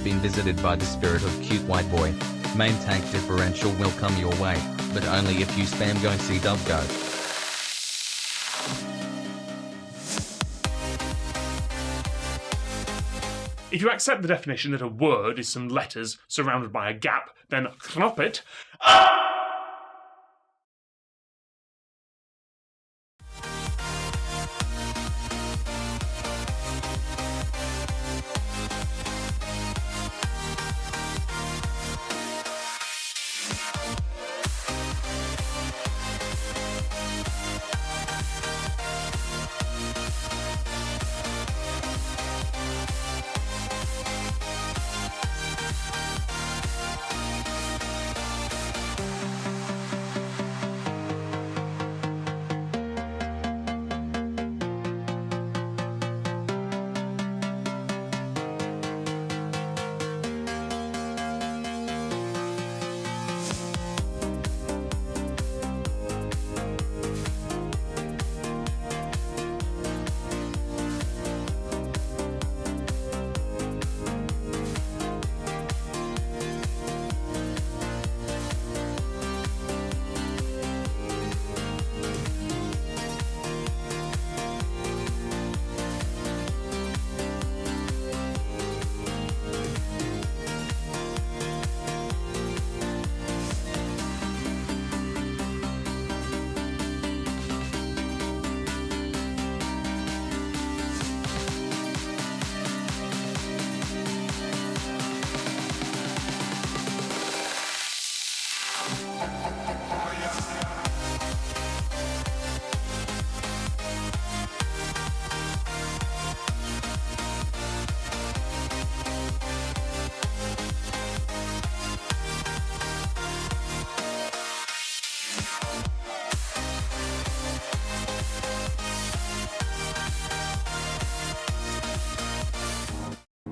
been visited by the spirit of cute white boy. Main tank differential will come your way, but only if you spam go see dub go. If you accept the definition that a word is some letters surrounded by a gap, then knop it.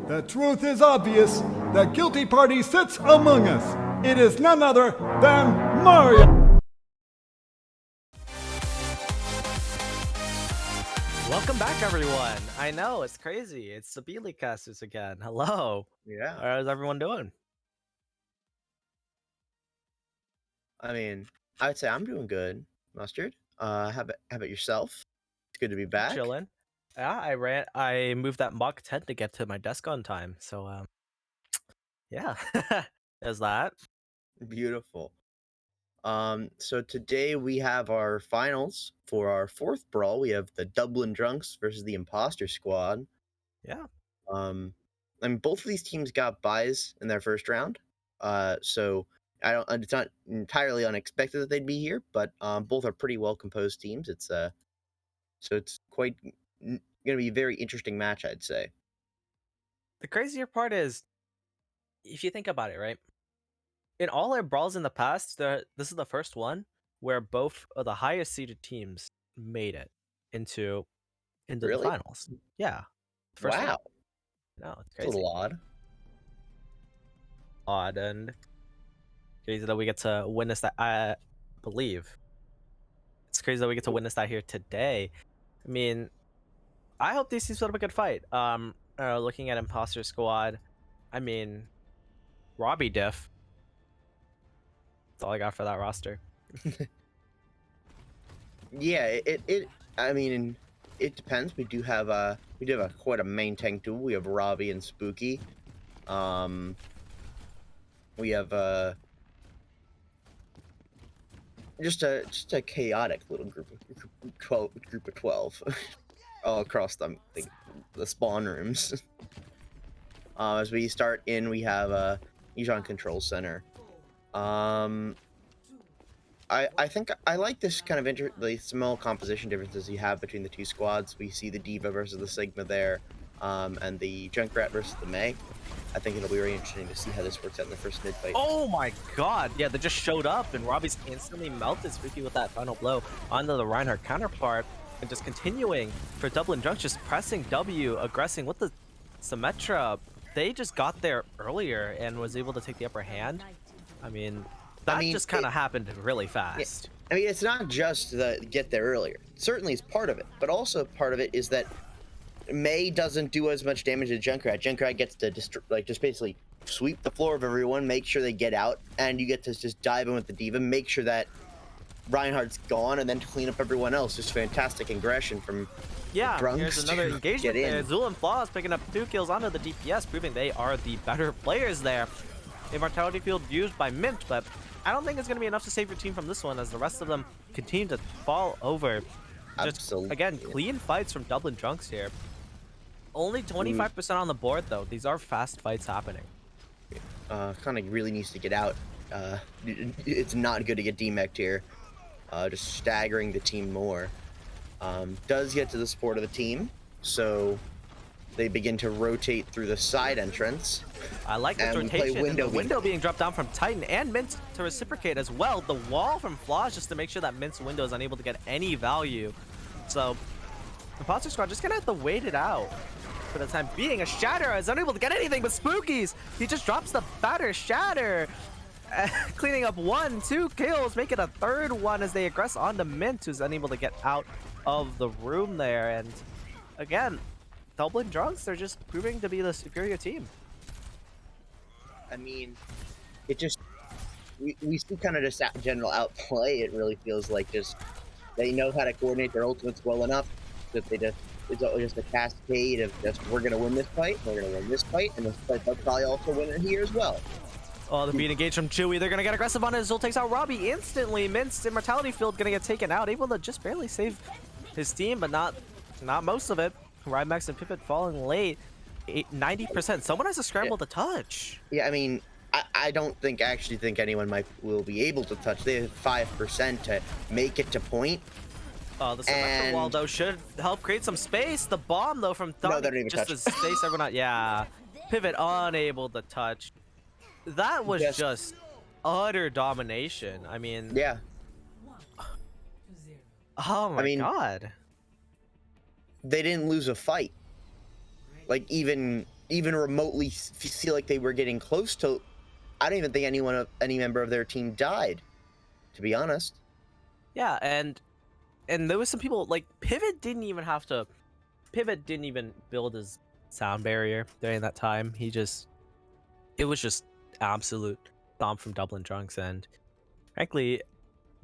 The truth is obvious. The guilty party sits among us. It is none other than Mario. Welcome back, everyone. I know, it's crazy. It's the Beely casters again. Hello. Yeah. How's everyone doing? I mean, I would say I'm doing good, Mustard. How about yourself? It's good to be back. Chilling. Yeah, I moved that Mach 10 to get to my desk on time. So, yeah. There's that. Beautiful. So today we have our finals for our fourth brawl. We have the Dublin Drunks versus the Imposter Squad. Yeah. I mean, both of these teams got buys in their first round. So it's not entirely unexpected that they'd be here, but both are pretty well composed teams. So it's quite going to be a very interesting match, I'd say. The crazier part is, if you think about it, right? In all our brawls in the past, this is the first one where both of the highest seeded teams made it into the Really? finals. Yeah. First one. Wow. No, it's It's a crazy. little odd. Odd and crazy that we get to witness that. I believe it's crazy that we get to witness that here today. I mean, I hope these teams put up a good fight. Looking at Imposter Squad, I mean, Robbie Diff. That's all I got for that roster. Yeah, I mean, it depends. We do have quite a main tank duel. We have Robbie and Spooky. We have just a chaotic little group of 12 all across the spawn rooms. As we start in, we have Ijan Control Center. I think I like this kind of the small composition differences you have between the two squads. We see the Diva versus the Sigma there, and the Junkrat versus the May. I think it'll be very interesting to see how this works out in the first mid-fight. Oh my god! Yeah, they just showed up, and Robbie's instantly melted Spooky with that final blow onto the Reinhardt counterpart, and just continuing for Dublin Drunks, just pressing W, aggressing with the Symmetra. They just got there earlier and was able to take the upper hand. I mean, that just kind of happened really fast. I mean, it's not just the get there earlier. Certainly is part of it, but also part of it is that May doesn't do as much damage as Junkrat. Junkrat gets to just basically sweep the floor of everyone, make sure they get out, and you get to just dive in with the D.Va, make sure that Reinhardt's gone, and then to clean up everyone else. Just fantastic aggression from Yeah, Drunks here's another to engagement get in. there. Zul and Flaws picking up 2 kills onto the DPS, proving they are the better players there. Immortality field used by Mint, but I don't think it's going to be enough to save your team from this one as the rest of them continue to fall over. Just, Absolutely. again, clean fights from Dublin Drunks here. Only 25% on the board, though. These are fast fights happening. Kind of really needs to get out. It's not good to get demeched here. Just staggering the team more. Does get to the support of the team, so they begin to rotate through the side entrance. I like this And play rotation. And the window window being dropped down from Titan and Mint to reciprocate as well. The wall from Flaws just to make sure that Mint's window is unable to get any value. So, Imposter Squad just gonna have to wait it out for the time being. A Shatter is unable to get anything but Spookies. He just drops the batter Shatter. Cleaning up 1, 2 kills, make it a 3rd one as they aggress onto Mint, who's unable to get out of the room there. And again, Dublin Drunks, they're just proving to be the superior team. I mean, it just we see kind of just general outplay. It really feels like just they know how to coordinate their ultimates well enough that they just it's just a cascade of just we're gonna win this fight, we're gonna win this fight, and this fight they'll probably also win it here as well. Oh, the beat engaged from Chewy. They're going to get aggressive on it. Zul takes out Robbie instantly. Mint's Immortality Field going to get taken out. Able to just barely save his team, but not most of it. Rymax and Pipit falling late. 90%. Someone has to scramble to touch. Yeah, I mean, I don't actually think anyone will be able to touch. They have 5% to make it to point. Oh, the Symmetra wall, though, should help create some space. The bomb, though, from Thumb. No, they don't even just touch. to space everyone out. Yeah. Pivot unable to touch. That was just utter domination. I mean, yeah. Oh my god. They didn't lose a fight. Like even remotely feel like they were getting close to. I don't even think any member of their team died, to be honest. Yeah, and there was some people like Pivot didn't even build his sound barrier during that time. It was just absolute stomp from Dublin Drunks, and frankly,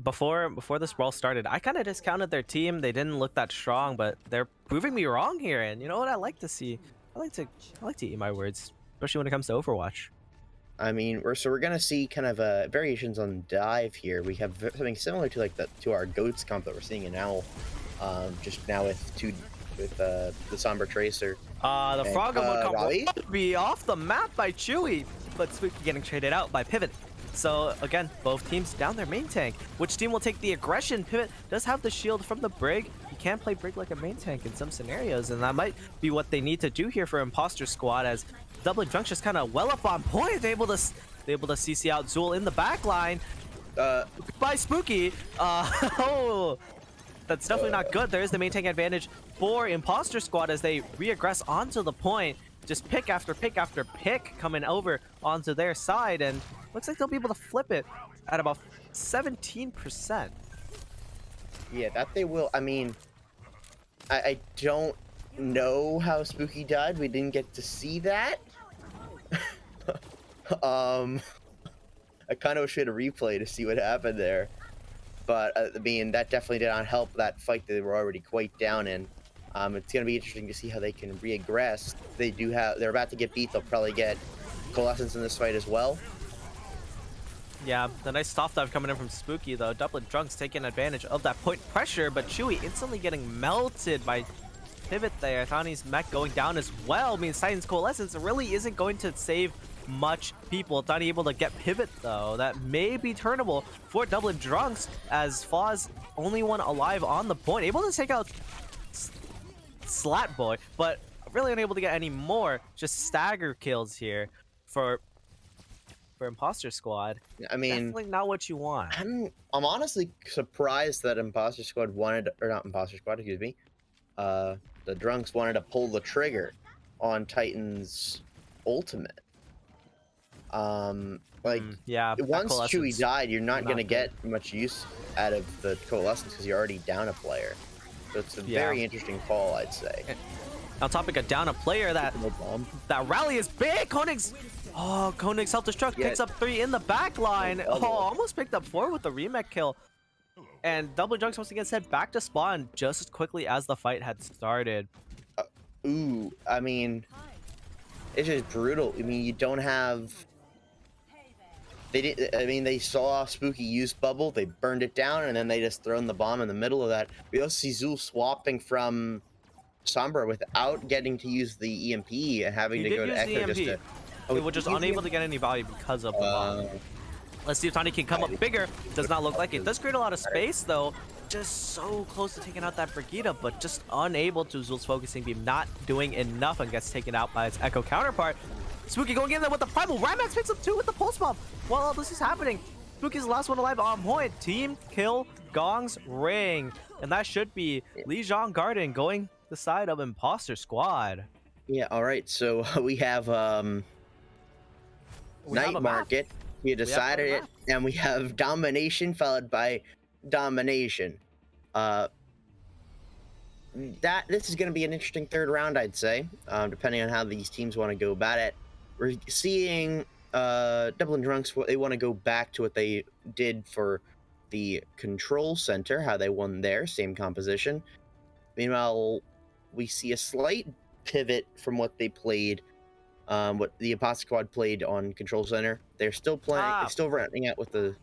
before this brawl started, I kind of discounted their team. They didn't look that strong, but they're proving me wrong here. And you know what? I like to see. I like to eat my words, especially when it comes to Overwatch. I mean, we're gonna see kind of variations on dive here. We have something similar to to our goats comp that we're seeing in Owl, just now with the Somber Tracer. The Frog mode comp Robbie? will be off the map by Chewy, but Spooky getting traded out by Pivot. So again, both teams down their main tank. Which team will take the aggression? Pivot does have the shield from the Brig. You can play Brig like a main tank in some scenarios, and that might be what they need to do here for Imposter Squad, as Dublin Drunks just kind of well up on point. They're able to CC out Zul in the back line. By Spooky. Oh, that's definitely not good. There is the main tank advantage for Imposter Squad as they reaggress onto the point. Just pick after pick after pick coming over onto their side, and looks like they'll be able to flip it at about 17%. Yeah, that they will. I mean, I don't know how Spooky died. We didn't get to see that. I kind of wish we had a replay to see what happened there. But I mean, that definitely did not help that fight that they were already quite down in. It's gonna be interesting to see how they can reaggress. They're about to get beat. They'll probably get Coalescence in this fight as well. Yeah, the nice soft dive coming in from Spooky, though. Dublin Drunks taking advantage of that point pressure, but Chewy instantly getting melted by Pivot there. Thani's mech going down as well means Titan's Coalescence really isn't going to save much people. Thani able to get Pivot, though. That may be turnable for Dublin Drunks, as Flaws only one alive on the point. Able to take out Slat Boy, but really unable to get any more. Just stagger kills here for Imposter Squad. I mean, definitely not what you want. I'm honestly surprised that Imposter Squad not Imposter Squad, excuse me. The Drunks wanted to pull the trigger on Titan's ultimate. Yeah. Once Chewy died, you're not gonna good. get much use out of the Coalescence because you're already down a player. So it's a very interesting call, I'd say. On topic of down a player, that rally is big. Koenig self-destruct picks up 3 in the back line. Oh, almost picked up 4 with the remake kill. And Double Junks once again sent back to spawn just as quickly as the fight had started. I mean, it's just brutal. I mean, you don't have... They saw Spooky use bubble, they burned it down, and then they just thrown the bomb in the middle of that. We also see Zul swapping from Sombra without getting to use the EMP and having to go to Echo just to... It was just unable to get any value because of the bomb. Let's see if Tani can come up bigger. Does not look like it. Does create a lot of space though. Just so close to taking out that Brigitte, but just unable to. Zul's focusing beam not doing enough and gets taken out by its Echo counterpart. Spooky going in there with the primal. Rymax picks up 2 with the pulse bomb. While all this is happening, Spooky's the last one alive on point. Team kill Gong's ring. And that should be Lijiang Garden going the side of Imposter Squad. Yeah, alright, so we have Night Market. We decided it, and we have Domination followed by Domination. This is going to be an interesting 3rd round, I'd say, depending on how these teams want to go about it. We're seeing Double Drunks, they want to go back to what they did for the Control Center, how they won there, same composition. Meanwhile, we see a slight pivot from what they played, what the Imposter Squad played on Control Center. They're still playing, they're still running out with the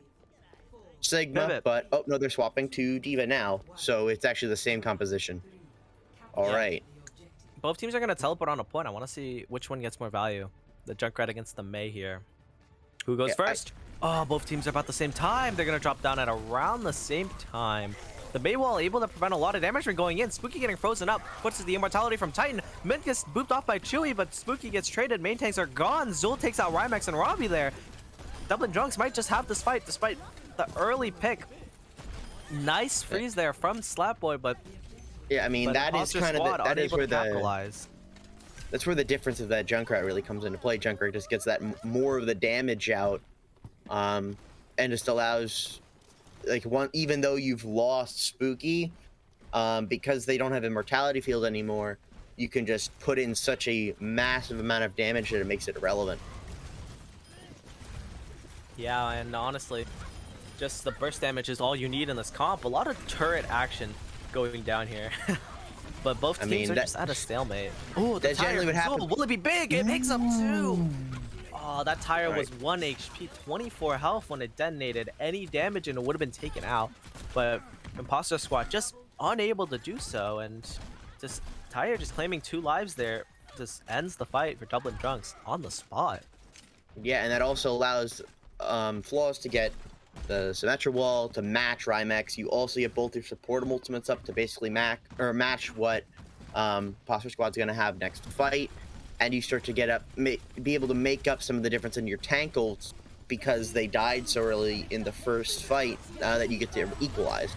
Sigma, pivot. but oh no, they're swapping to Diva now, so it's actually the same composition. All right. Both teams are going to teleport on a point. I want to see which one gets more value. The Junkrat against the Mei here. Who goes first? Oh, both teams are about the same time. They're going to drop down at around the same time. The Mei wall able to prevent a lot of damage from going in. Spooky getting frozen up. Puts the immortality from Titan. Mint gets booped off by Chewy, but Spooky gets traded. Main tanks are gone. Zul takes out Rymax and Robbie there. Dublin Drunks might just have this fight despite the early pick. Nice freeze there from Slapboy, but yeah, I mean that is kind of that is where that's where the difference of that Junkrat really comes into play. Junkrat just gets that more of the damage out, and just allows even though you've lost Spooky, because they don't have immortality field anymore, you can just put in such a massive amount of damage that it makes it irrelevant. Yeah, and honestly, just the burst damage is all you need in this comp. A lot of turret action going down here. But both teams are just at a stalemate. Oh, the tire would happen. Will it be big? It picks up 2. Oh, that tire was 1 HP, 24 health when it detonated. Any damage and it would have been taken out. But Imposter Squad just unable to do so, and just tire just claiming 2 lives there just ends the fight for Dublin Drunks on the spot. Yeah, and that also allows Flaws to get the Symmetra wall to match Rymax. You also get both your supportive ultimates up to basically match what Imposter Squad's going to have next fight, and you start to get be able to make up some of the difference in your tank ults because they died so early in the first fight that you get to equalize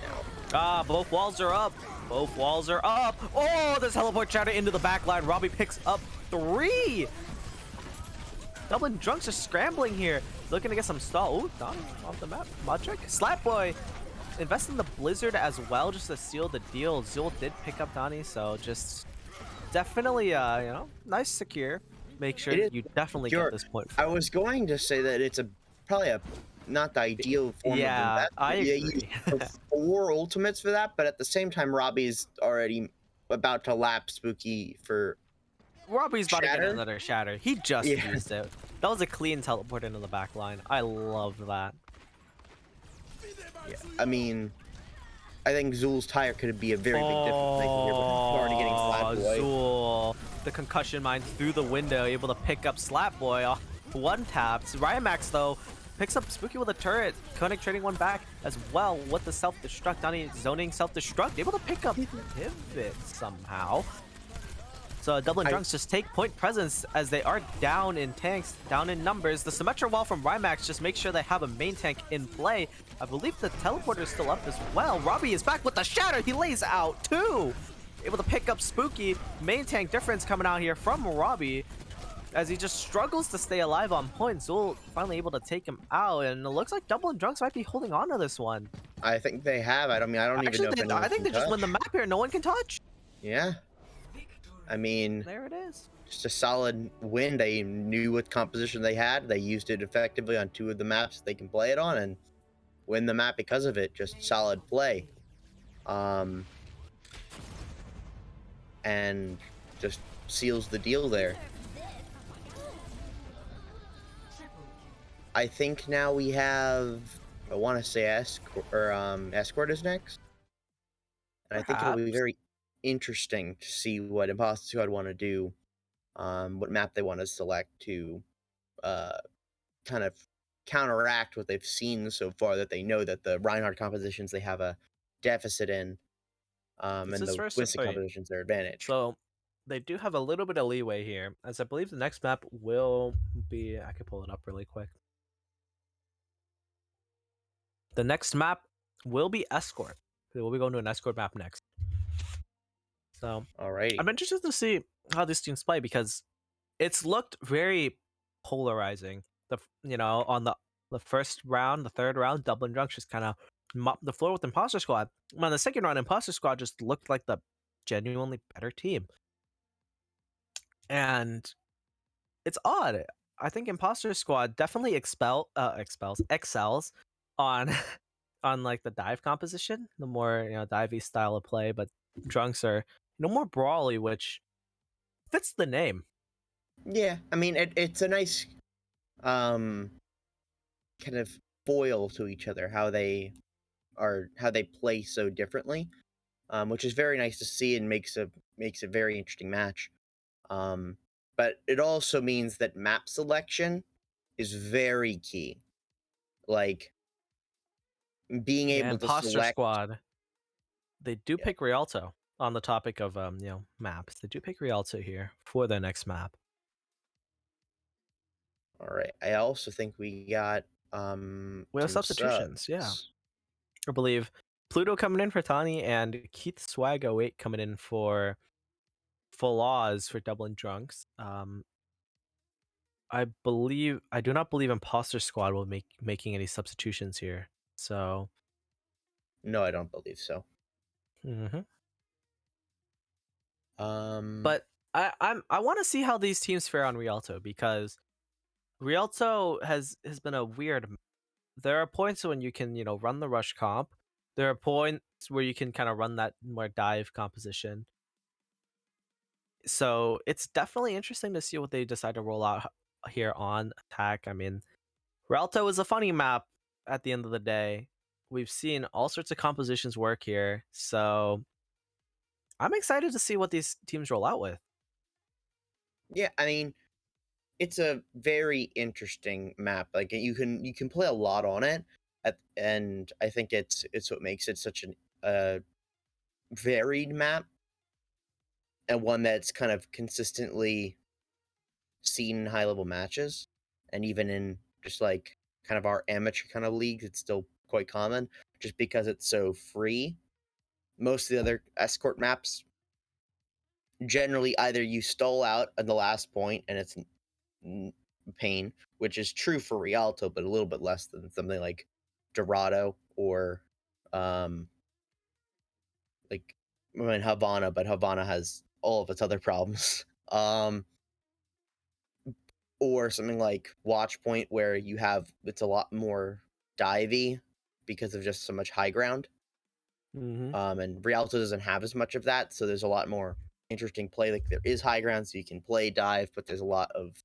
now. Both walls are up. Both walls are up. Oh, the teleport shatter into the back line. Robbie picks up 3. Dublin Drunks are scrambling here, looking to get some stall. Ooh, Don off the map. Mod check. Slapboy invest in the Blizzard as well just to seal the deal. Zul did pick up Donnie, so just definitely, nice secure. Make sure you definitely get this point. I was going to say that it's probably not the ideal form of investment. I agree. You 4 ultimates for that, but at the same time, Robbie's already about to lap Spooky for Robbie's about to get another shatter. He just used it. That was a clean teleport into the back line. I love that. Yeah, I mean, I think Zul's tire could be a very big difference maker here, but already getting Slapboy. Zul, the concussion mine through the window, able to pick up Slapboy off 1 taps. Rymax though picks up Spooky with a turret. Koenig trading 1 back as well with the self-destruct. Donnie zoning self-destruct, able to pick up pivot somehow. So Dublin Drunks just take point presence as they are down in tanks, down in numbers. The Symmetra wall from Rymax just makes sure they have a main tank in play. I believe the teleporter is still up as well. Robbie is back with the shatter. He lays out 2. Able to pick up Spooky. Main tank difference coming out here from Robbie as he just struggles to stay alive on point. Zul finally able to take him out, and it looks like Dublin Drunks might be holding on to this one. I think they have. I don't even know if I think they just win the map here. No one can touch. Yeah. I mean, There it is. just a solid win. They knew what composition they had. They used it effectively on 2 of the maps they can play it on and win the map because of it. Just solid play. And just seals the deal there. I think now we have, I want to say Escort is next. And I think it'll be Perhaps. very interesting to see what Imposter Squad want to do, what map they want to select to kind of counteract what they've seen so far, that they know that the Reinhardt compositions they have a deficit in, This and is the first. Winston Wait. compositions their advantage. So they do have a little bit of leeway here, as I believe the next map will be. I can pull it up really quick. The next map will be Escort. We'll be going to an Escort map next. So Alrighty. I'm interested to see how these teams play because it's looked very polarizing. On the first round, the third round, Dublin Drunks just kind of mopped the floor with Imposter Squad. On the second round, Imposter Squad just looked like the genuinely better team. And it's odd. I think Imposter Squad definitely excels on on like the dive composition, the more divey style of play, but Drunks are more brawly, which fits the name. Yeah, I mean it's a nice kind of foil to each other, how they play so differently, which is very nice to see and makes a very interesting match. But it also means that map selection is very key. Like being Yeah, able to Imposter select. Squad. They do Yeah. pick Rialto on the topic of maps. They do pick Rialto here for their next map. All right. I also think we got We have some substitutions, yeah. subs. I believe Pluto coming in for Tani and Keith Swag 08 coming in for Flaws for Dublin Drunks. I do not believe Imposter Squad will making any substitutions here. So No, I don't believe so. mhm. Um, But I want to see how these teams fare on Rialto because Rialto has been a weird. There are points when you can run the rush comp. There are points where you can kind of run that more dive composition. So it's definitely interesting to see what they decide to roll out here on attack. I mean, Rialto is a funny map at the end of the day. We've seen all sorts of compositions work here, so I'm excited to see what these teams roll out with. yeah, I mean, it's a very interesting map. Like you can play a lot on it, and I think it's what makes it such a varied map, and one that's kind of consistently seen in high level matches, and even in just like kind of our amateur kind of leagues, it's still quite common, just because it's so free. Most of the other escort maps, generally, either you stall out at the last point and it's pain, which is true for Rialto, but a little bit less than something like Dorado or like Havana, but Havana has all of its other problems. Or something like Watch Point, where it's a lot more divey because of just so much high ground. Mm-hmm. And Rialto doesn't have as much of that, so there's a lot more interesting play. Like there is high ground, so you can play dive, but there's a lot of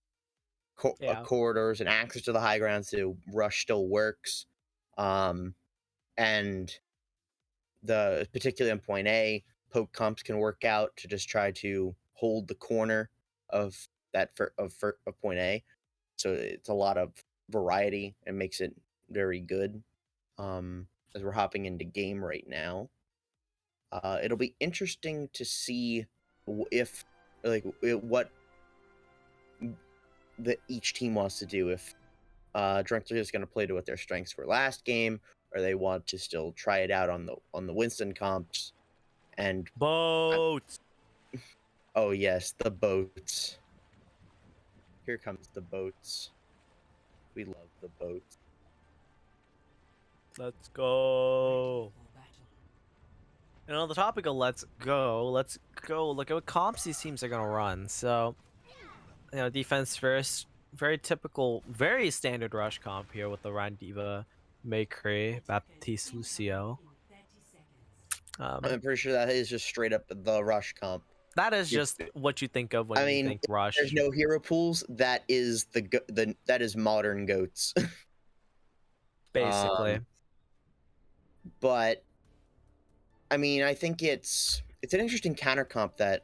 corridors and access to the high ground, so rush still works. And particularly on point A, poke comps can work out to just try to hold the corner of point A. So it's a lot of variety and makes it very good. As we're hopping into game right now, it'll be interesting to see if what each team wants to do. If Drunks are just going to play to what their strengths were last game, or they want to still try it out on the Winston comps. And boats. Oh yes, the boats. Here comes the boats. We love the boats. Let's go. And on the topic of let's go look at what comps these teams are gonna run. So, defense first, very typical, very standard rush comp here with the Ryan Diva, McCree, Baptiste Lucio. I'm pretty sure that is just straight up the rush comp. That is just what you think of when you think rush. There's no hero pools. That is that is modern goats. Basically. But I mean, I think it's an interesting counter comp that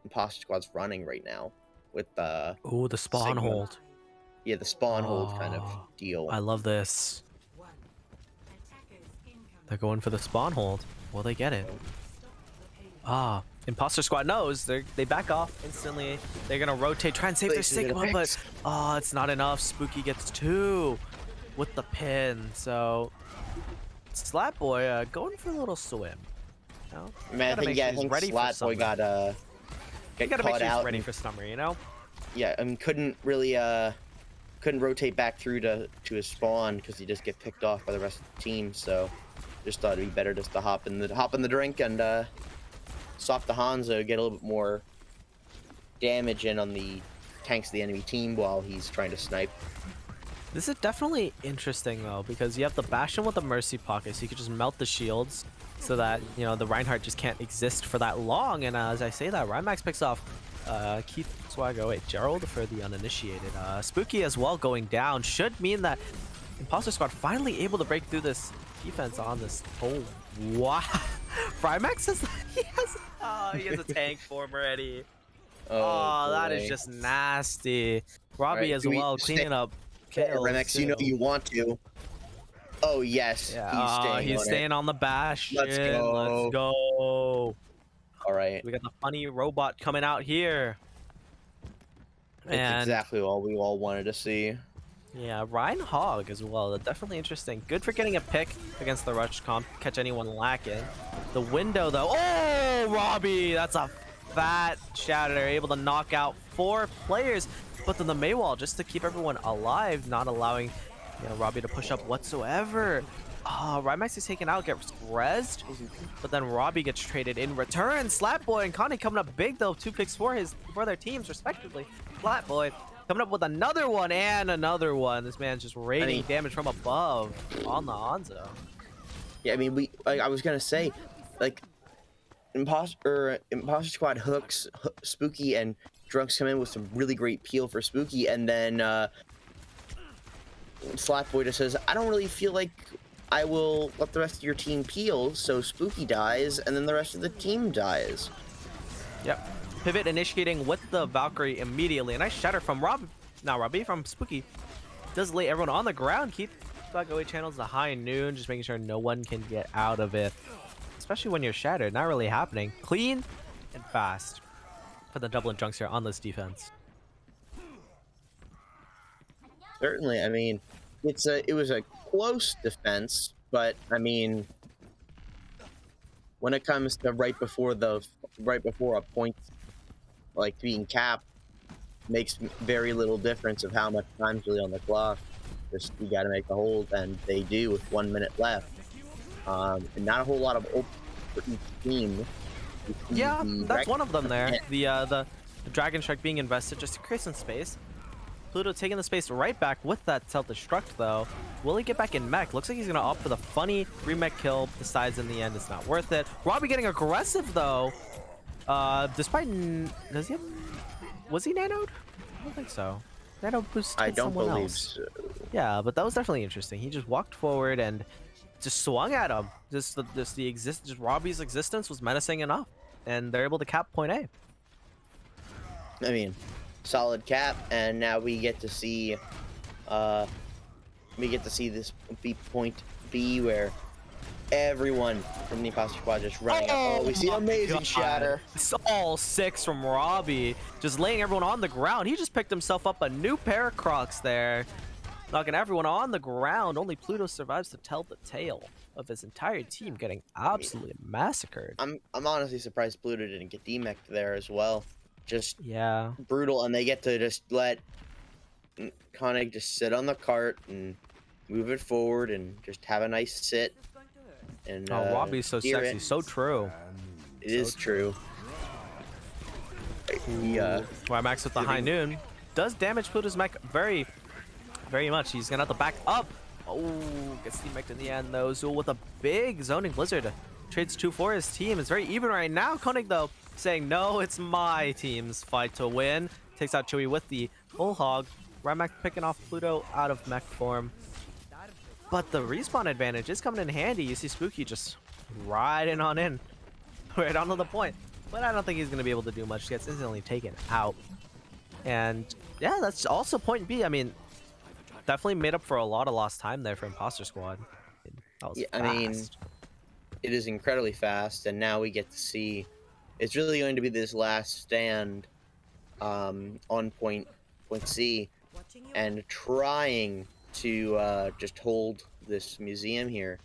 Imposter Squad's running right now with the spawn Sigma. hold. Yeah, the spawn hold kind of deal. I love this. They're going for the spawn hold. Will they get it? Imposter Squad knows they back off instantly. They're gonna rotate, try and save their Sigma, but it's not enough. Spooky gets 2 with the pin. So Slapboy going for a little swim. I mean, I think Slapboy got gotta make caught sure out. He's ready for summer, you know? Yeah, I mean, couldn't really couldn't rotate back through to his spawn because he just get picked off by the rest of the team. So just thought it'd be better just to hop in the drink and stop the Hanzo, get a little bit more damage in on the tanks of the enemy team while he's trying to snipe. This is definitely interesting though, because you have the Bastion with the Mercy Pocket, so you can just melt the shields so that, the Reinhardt just can't exist for that long. And as I say that, Rhymax picks off Keith Swaggo, Gerald for the uninitiated. Spooky as well going down should mean that Imposter Squad finally able to break through this defense on this. Oh, wow. Rhymax is he has a tank form already. Oh, that is just nasty. Robbie as well cleaning up kills. Rhymax, you know you want to. Oh yes, yeah, he's staying on the Bastion. Let's go. Let's go. All right. We got the funny robot coming out here. That's exactly what we all wanted to see. Yeah, Ryan Hogg as well. Definitely interesting. Good for getting a pick against the rush comp. Catch anyone lacking. The window though. Oh, Robbie, that's a fat shatter. Able to knock out 4 players. But then the Maywall just to keep everyone alive, not allowing Robbie to push up whatsoever. Rymax is taken out, gets rezzed, but then Robbie gets traded in return. Slapboy and Connie coming up big though, 2 picks for their teams respectively. Slapboy coming up with another one and another one. This man's just raining damage from above on the Hanzo. Yeah, I mean, I was gonna say, like, Imposter Squad hooks Spooky and Drunks come in with some really great peel for Spooky, and then Slapboy just says, I don't really feel like I will let the rest of your team peel, so Spooky dies, and then the rest of the team dies. Yep. Pivot initiating with the Valkyrie immediately. A nice shatter from Robbie from Spooky. Does lay everyone on the ground. Keep Swaggo channels the high noon, just making sure no one can get out of it. Especially when you're shattered. Not really happening. Clean and fast for the double junks here on this defense. Certainly, I mean, it was a close defense, but I mean, when it comes to right before a point like being capped, makes very little difference of how much time's really on the clock. Just you got to make the hold, and they do with 1 minute left. And not a whole lot of open for each team. Yeah, that's one of them there. The Dragon Strike being invested just to create some space. Pluto taking the space right back with that self-destruct though. Will he get back in mech? Looks like he's gonna opt for the funny remech kill. Decides in the end it's not worth it. Robbie getting aggressive though. Despite was he nanoed? I don't think so. Nano boost. I don't someone believe else. so. Yeah, but that was definitely interesting. He just walked forward and just swung at him. Just Robbie's existence was menacing enough, and they're able to cap point A. I mean, solid cap, and now we get to see this point B where everyone from the Imposter Squad just running up. Oh, we see amazing shatter. It's all 6 from Robbie, just laying everyone on the ground. He just picked himself up a new pair of Crocs there, knocking everyone on the ground. Only Pluto survives to tell the tale of his entire team getting absolutely massacred. I'm honestly surprised Pluto didn't get demeched there as well. Just Yeah. brutal, and they get to just let Koenig just sit on the cart and move it forward and just have a nice sit. And Oh, Robbie's so hear sexy. it. So true. It is true. Yeah. Max with the high noon does damage Pluto's mech very, very much. He's gonna have to back up. Oh, gets team-mech'd in the end though. Zool with a big zoning blizzard. Trades 2 for his team. It's very even right now. Koenig though saying no, it's my team's fight to win. Takes out Chewy with the bullhog. Rymax picking off Pluto out of mech form. But the respawn advantage is coming in handy. You see Spooky just riding on in. Right onto the point. But I don't think he's going to be able to do much. He gets instantly taken out. And yeah, that's also point B. I mean, definitely made up for a lot of lost time there for Imposter Squad. That was Yeah, fast. I mean, it is incredibly fast, and now we get to see it's really going to be this last stand on point C, and trying to just hold this museum here.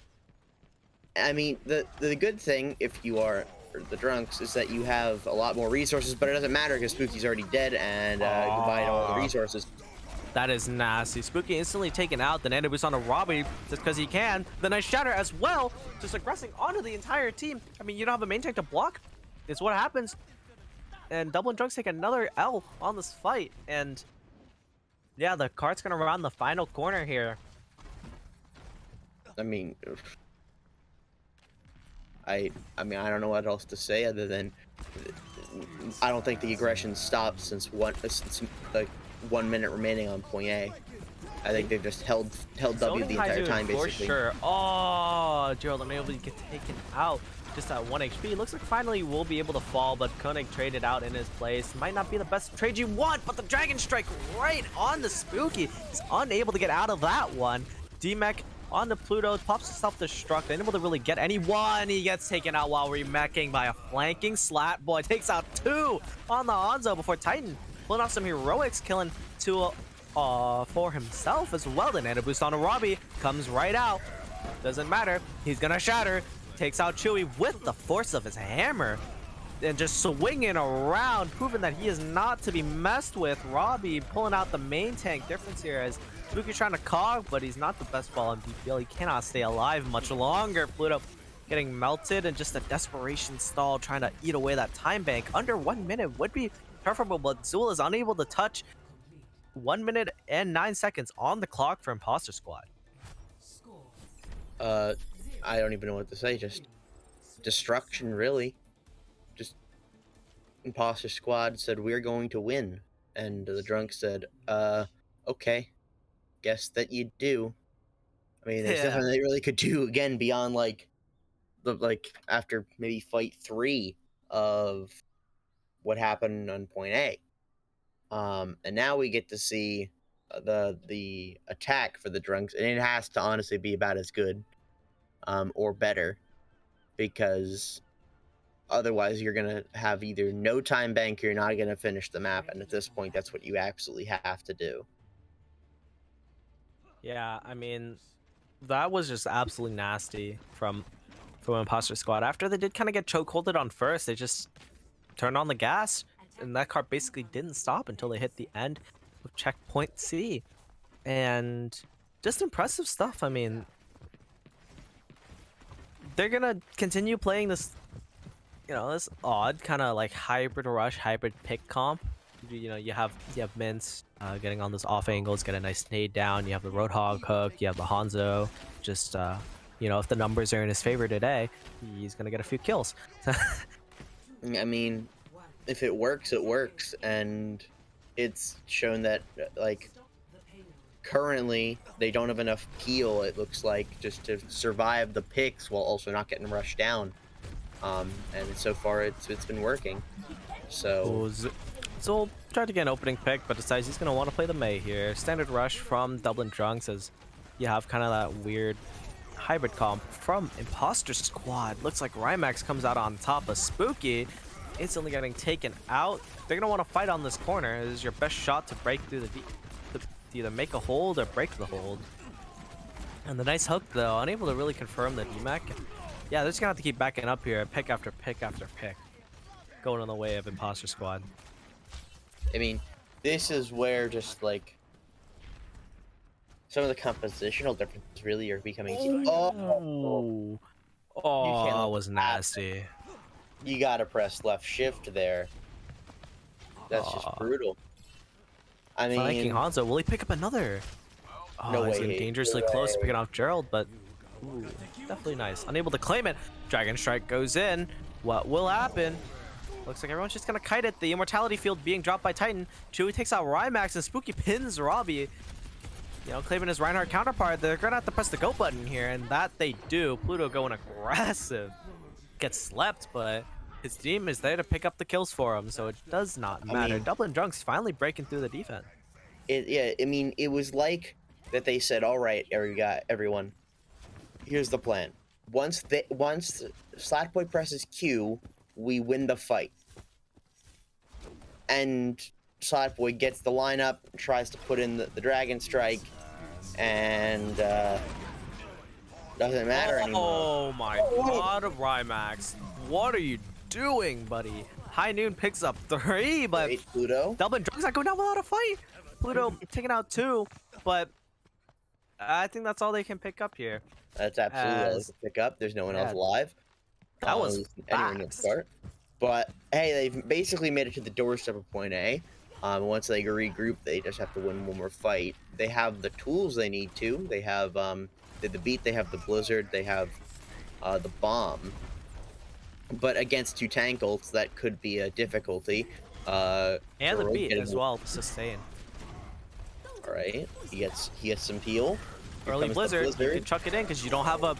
I mean, the good thing, if you are the drunks, is that you have a lot more resources, but it doesn't matter because Spooky's already dead, and goodbye to all the resources. That is nasty. Spooky instantly taken out. The Nando boost on a Robbie just because he can. The nice shatter as well, just aggressing onto the entire team. I mean, you don't have a main tank to block. It's what happens. And Double and Drunks take another L on this fight. And yeah, the cart's gonna round the final corner here. I mean, I mean, I don't know what else to say other than I don't think the aggression stopped since like 1 minute remaining on point A. I think they've just held W Zoning the high entire noon time, basically. For sure. Oh, Gerald unable to get taken out. Just at 1 HP. Looks like finally we'll be able to fall, but Koenig traded out in his place. Might not be the best trade you want, but the Dragon Strike right on the Spooky. He's unable to get out of that one. D-Mech on the Pluto, pops the self-destruct, unable to really get anyone. He gets taken out while remeching by a flanking Slat Boy. Takes out 2 on the Hanzo before Titan pulling off some heroics, killing 2 for himself as well. The Nano boost on a Robbie comes right out. Doesn't matter. He's gonna shatter. Takes out Chewy with the force of his hammer. And just swinging around, proving that he is not to be messed with. Robbie pulling out the main tank. Difference here as Spooky trying to cog, but he's not the best ball in DPL. He cannot stay alive much longer. Pluto getting melted and just a desperation stall trying to eat away that time bank. Under 1 minute would be preferable, but Zool is unable to touch 1 minute and 9 seconds on the clock for Imposter Squad. I don't even know what to say. Just destruction, really. Just Imposter Squad said we're going to win, and the drunk said, okay, guess that you do. I mean, there's nothing they really could do again beyond after maybe fight 3 of what happened on point A. And now we get to see the attack for the drunks, and it has to honestly be about as good. Or better, because otherwise you're gonna have either no time bank or you're not gonna finish the map, and at this point that's what you absolutely have to do. Yeah, I mean, that was just absolutely nasty from Imposter Squad. After they did kind of get chokeholded on first, they just turned on the gas, and that cart basically didn't stop until they hit the end of checkpoint C. And just impressive stuff. I mean, they're gonna continue playing this, this odd kind of like hybrid rush, hybrid pick comp. You have Mince getting on those off angles, get a nice nade down. You have the Roadhog hook. You have the Hanzo. Just if the numbers are in his favor today, he's gonna get a few kills. I mean, if it works, it works, and it's shown that currently they don't have enough peel, it looks like, just to survive the picks while also not getting rushed down. And so far it's been working. So Zool tried to get an opening pick, but decides he's gonna want to play the Mei here. Standard rush from Dublin Drunks as you have kind of that weird hybrid comp from Imposter Squad. Looks like Rymax comes out on top of Spooky, instantly getting taken out. They're gonna want to fight on this corner. This is your best shot to break through to either make a hold or break the hold. And the nice hook though, unable to really confirm the DMAC. Yeah, they're just gonna have to keep backing up here, pick after pick after pick, going on the way of Imposter Squad. I mean, this is where just some of the compositional differences really are becoming. Oh, Oh, can't that let was that happen. nasty. You gotta press left shift there. That's just Aw. brutal. I Viking mean, Hanzo, will he pick up another? Oh, no he's way. getting dangerously No close to way. picking off Gerald, but ooh, definitely nice. Unable to claim it. Dragon Strike goes in. What will happen? Looks like everyone's just gonna kite it. The immortality field being dropped by Titan. Chewie takes out Rymax and Spooky pins Robbie. You know, claiming his Reinhardt counterpart. They're gonna have to press the go button here, and that they do. Pluto going aggressive. Gets slept, but his team is there to pick up the kills for him, so it does not matter. mean- Dublin Drunks finally breaking through the defense. Yeah, I mean, it was like that they said, all right, everyone, here's the plan. Once Slatboy presses Q, we win the fight. And Slatboy gets the lineup, tries to put in the Dragon Strike, and doesn't matter anymore. Oh my god, Rymax. What are you doing, buddy? High Noon picks up 3, but Right, Pluto? Dublin Drunks not going down without a fight. Pluto taking out 2, but I think that's all they can pick up here. That's absolutely all they As- can pick up. There's no one else yeah. alive. That was anyone can fast. start. But hey, they've basically made it to the doorstep of point A. Once they regroup, they just have to win one more fight. They have the tools they need to. They have the beat. They have the blizzard. They have the bomb. But against 2 tank ults, that could be a difficulty. And the Heroic beat getting- as well to sustain. All right, he gets some heal. Here Early comes the blizzard, you can chuck it in because you don't have a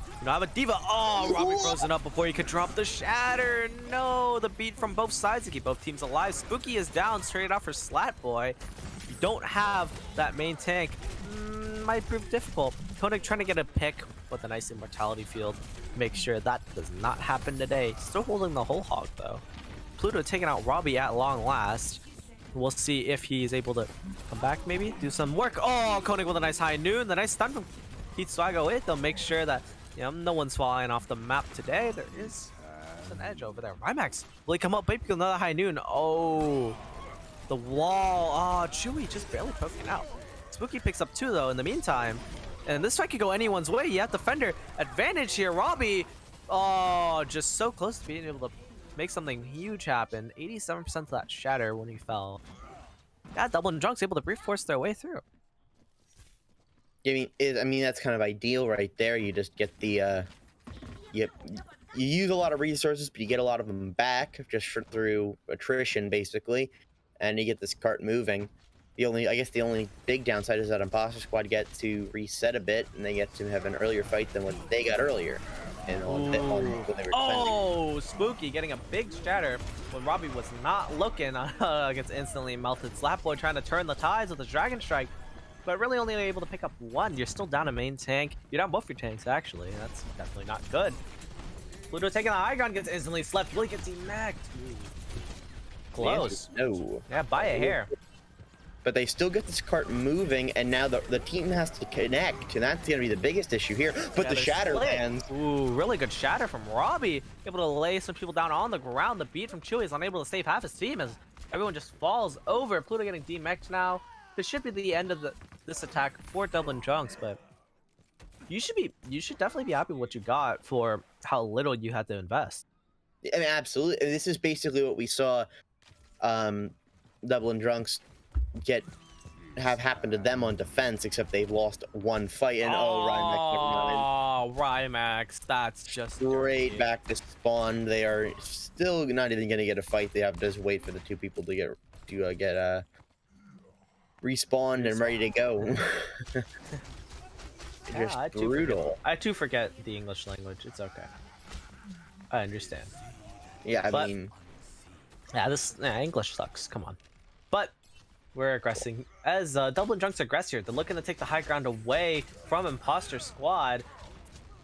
diva. Oh, Robbie frozen up before you could drop the shatter. No, the beat from both sides to keep both teams alive. Spooky is down straight off for Slatboy. You don't have that main tank. Might prove difficult. Koenig trying to get a pick with a nice immortality field. Make sure that does not happen today. Still holding the whole hog though. Pluto taking out Robbie at long last. We'll see if he's able to come back, maybe do some work. Oh, Koenig with a nice high noon. The nice stun from Keith Swago. They'll make sure that no one's falling off the map today. There is an edge over there. Rymax, will he come up? Maybe another high noon. Oh, the wall. Oh, Chewie just barely poking out. Spooky picks up 2 though in the meantime. And this fight could go anyone's way. You have defender advantage here. Robbie, oh, just so close to being able to make something huge happen. 87% of that shatter when he fell. Yeah, Dublin Drunks able to brief force their way through. I mean, that's kind of ideal right there. You just get the you use a lot of resources, but you get a lot of them back just through attrition, basically, and you get this cart moving. I guess the only big downside is that Imposter Squad get to reset a bit, and they get to have an earlier fight than what they got earlier. And when they were defending. Oh, Spooky getting a big shatter when Robbie was not looking. Gets instantly melted. Slapboy trying to turn the tides with the Dragon Strike, but really only able to pick up 1. You're still down a main tank. You're down both your tanks, actually. That's definitely not good. Pluto taking the high ground, gets instantly slept. Really gets ejected. Close. No. Yeah, by a hair. But they still get this cart moving, and now the team has to connect, and that's going to be the biggest issue here. But Yeah, the they're shatter split. lands. Ooh, really good shatter from Robbie. Able to lay some people down on the ground. The beat from Chewie is unable to save half his team as everyone just falls over. Pluto getting demeched now. This should be the end of this attack for Dublin Drunks, but you should definitely be happy with what you got for how little you had to invest. I mean, absolutely. This is basically what we saw Dublin Drunks have happened to them on defense, except they've lost 1 fight. And Oh, Rymax, that's just straight dirty. back to spawn. They are still not even going to get a fight. They have to just wait for the 2 people to get respawned and ready to go. Yeah, Just I too brutal. I too forget the English language. It's okay. I understand. Yeah, I But- mean, Yeah, English sucks. Come on. But we're aggressing. As Dublin Drunks aggress here, they're looking to take the high ground away from Imposter Squad.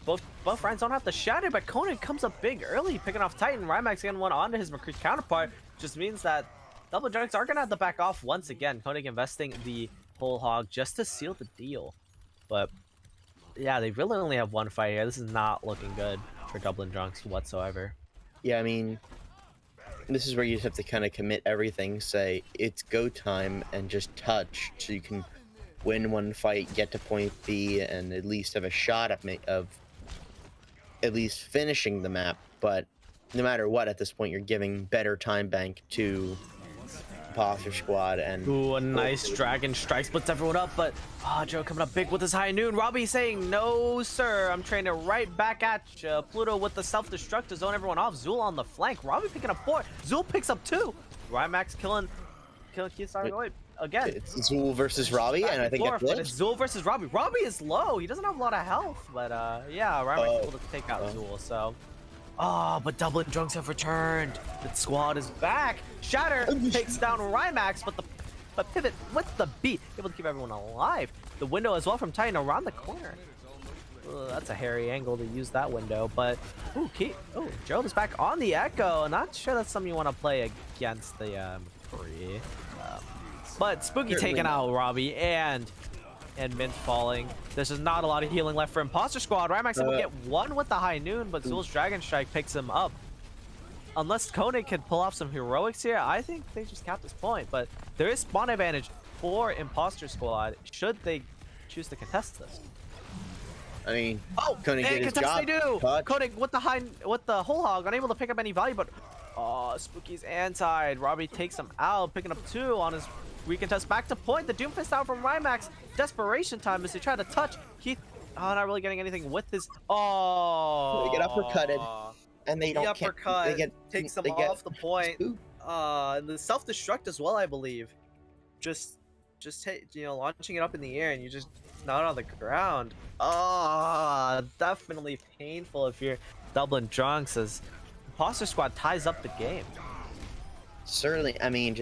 Both Ryan's don't have the shatter, but Conan comes up big early, picking off Titan. Rymax getting one onto his McCree counterpart. Just means that Dublin Drunks are gonna have to back off once again. Koenig investing the whole hog just to seal the deal. But yeah, they really only have 1 fight here. This is not looking good for Dublin Drunks whatsoever. yeah, I mean, this is where you just have to kind of commit everything. Say it's go time and just touch, so you can win 1 fight, get to point B, and at least have a shot of at least finishing the map. But no matter what, at this point, you're giving better time bank to Imposter Squad. And Ooh, a nice dragon strike splits everyone up, but Joe coming up big with his high noon. Robbie saying, no, sir, I'm training right back at you. Pluto with the self-destruct to zone everyone off. Zool on the flank. Robbie picking up 4. Zool picks up 2. Rymax killing Keystar away again. it's Zool versus Robbie, and I think But that's it's Zool versus Robbie. Robbie is low. He doesn't have a lot of health, but yeah, Rymax able to take out Zool, so. Oh, but Dublin Drunks have returned. The squad is back. Shatter takes down Rymax, but Pivot with the beat, able to keep everyone alive. The window as well from Titan around the corner. Ugh, that's a hairy angle to use that window, but Gerald is back on the Echo. Not sure that's something you want to play against the McCree. But Spooky taking out Robbie and Mint falling. There's just not a lot of healing left for Imposter Squad. Rymax able to get 1 with the high noon, but Zool's Dragon Strike picks him up. Unless Koenig can pull off some heroics here, I think they just capped this point. But there is spawn advantage for Imposter Squad should they choose to contest this. I mean, Koenig did his contest job. they do. Touch. Koenig with the whole hog, unable to pick up any value, but Spooky's anti. Robbie takes him out, picking up 2 on his recontest. Back to point. The Doomfist out from Rymax. Desperation time as they try to touch. Keith, not really getting anything with his. They get uppercutted, and they don't. Uppercut takes them off the point. And the self-destruct as well, I believe. Just launching it up in the air and you just not on the ground. Definitely painful if you're Dublin Drunks as Imposter Squad ties up the game. Certainly, I mean,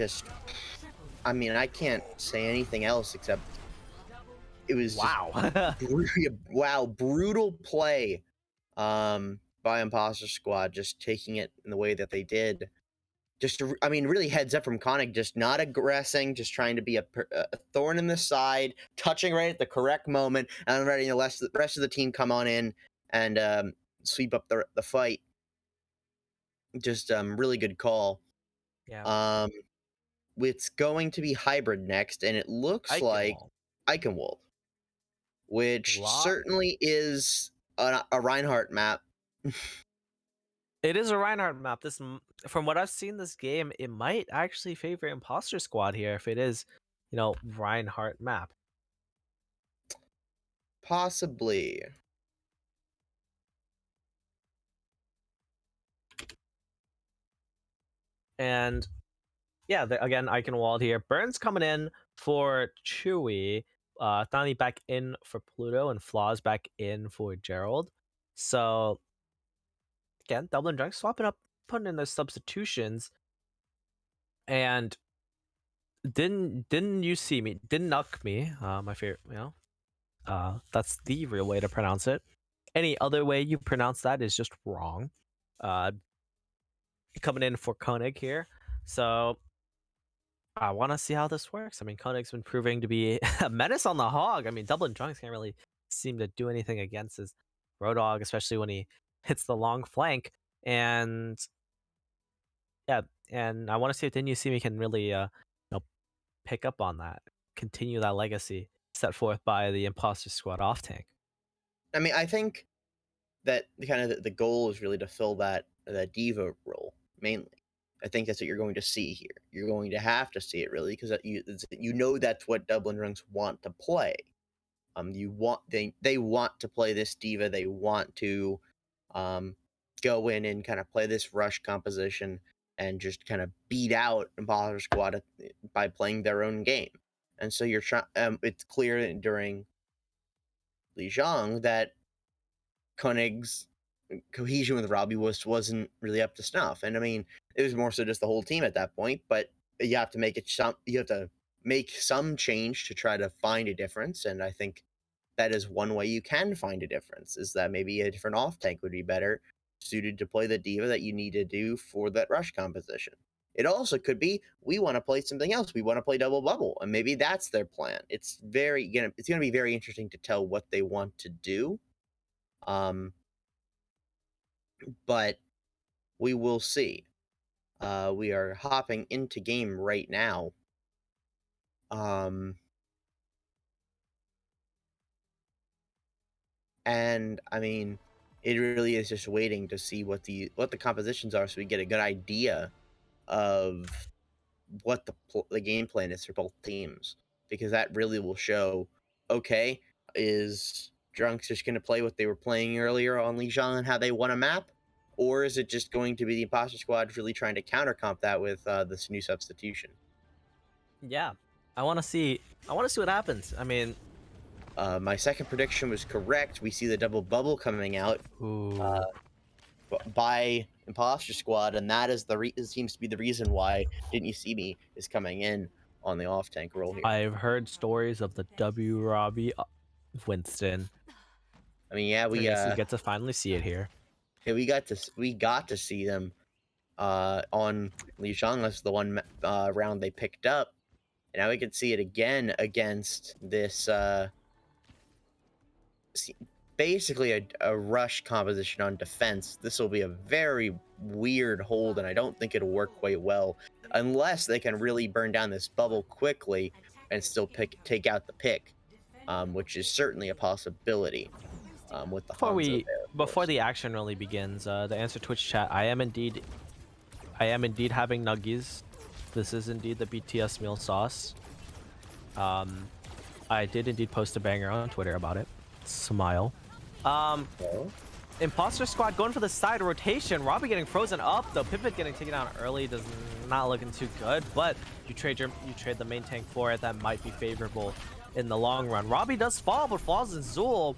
I can't say anything else except it was brutal play by Imposter Squad, just taking it in the way that they did. Really heads up from Koenig, just not aggressing, just trying to be a thorn in the side, touching right at the correct moment, and then letting the rest of the team come on in and sweep up the fight. Just really good call. Yeah. It's going to be hybrid next, and it looks like Eichenwald, which certainly is a Reinhardt map. It is a Reinhardt map. This, from what I've seen this game, it might actually favor Imposter Squad here if it is, Reinhardt map. Possibly. And yeah, again, Eichenwald here. Burns coming in for Chewy. Thani back in for Pluto, and Flaws back in for Gerald. So again, Dublin Drunk swapping up, putting in those substitutions. And didn't you see me? Didn't nuck me. My favorite, that's the real way to pronounce it. Any other way you pronounce that is just wrong. Coming in for Koenig here. So I want to see how this works. I mean, Koenig's been proving to be a menace on the hog. I mean, Dublin Drunks can't really seem to do anything against his Roadhog, especially when he hits the long flank. And yeah, and I want to see if Then You See Me can really pick up on that, continue that legacy set forth by the Imposter Squad off tank. I mean, I think that the goal is really to fill that diva role mainly. I think that's what you're going to see here. You're going to have to see it really because that's what Dublin Drunks want to play. They want to play this diva. They want to go in and kind of play this rush composition and just kind of beat out Imposter Squad by playing their own game. And so you're trying. It's clear during Lijiang that Koenig's cohesion with Robbie wasn't really up to snuff. And I mean, it was more so just the whole team at that point. But you have to make some change to try to find a difference. And I think that is one way you can find a difference. Is that maybe a different off tank would be better suited to play the diva that you need to do for that rush composition. It also could be we want to play something else. We want to play double bubble, and maybe that's their plan. It's going to be very interesting to tell what they want to do. But we will see. We are hopping into game right now. And I mean, it really is just waiting to see what the compositions are, so we get a good idea of what the game plan is for both teams, because that really will show. Okay, is Drunks just going to play what they were playing earlier on Lijiang and how they won a map, or is it just going to be the Imposter Squad really trying to countercomp that with this new substitution? Yeah, I want to see what happens. I mean, my second prediction was correct. We see the double bubble coming out by Imposter Squad, and that is seems to be the reason why Didn't You See Me is coming in on the off tank role here. I've heard stories of the W Robbie Winston. I mean, yeah, we get to finally see it here. yeah, we got to see them on Lijiang. That's the one round they picked up, and now we can see it again against this basically a rush composition on defense. This will be a very weird hold, and I don't think it'll work quite well unless they can really burn down this bubble quickly and still take out the pick, which is certainly a possibility. With the before the action really begins, the answer Twitch chat, I am indeed having nuggies. This is indeed the BTS meal sauce. I did indeed post a banger on Twitter about it. Smile. Imposter Squad going for the side rotation. Robbie getting frozen up. The pivot getting taken out early does not looking too good. But you trade the main tank for it. That might be favorable in the long run. Robbie does fall, but falls in Zul,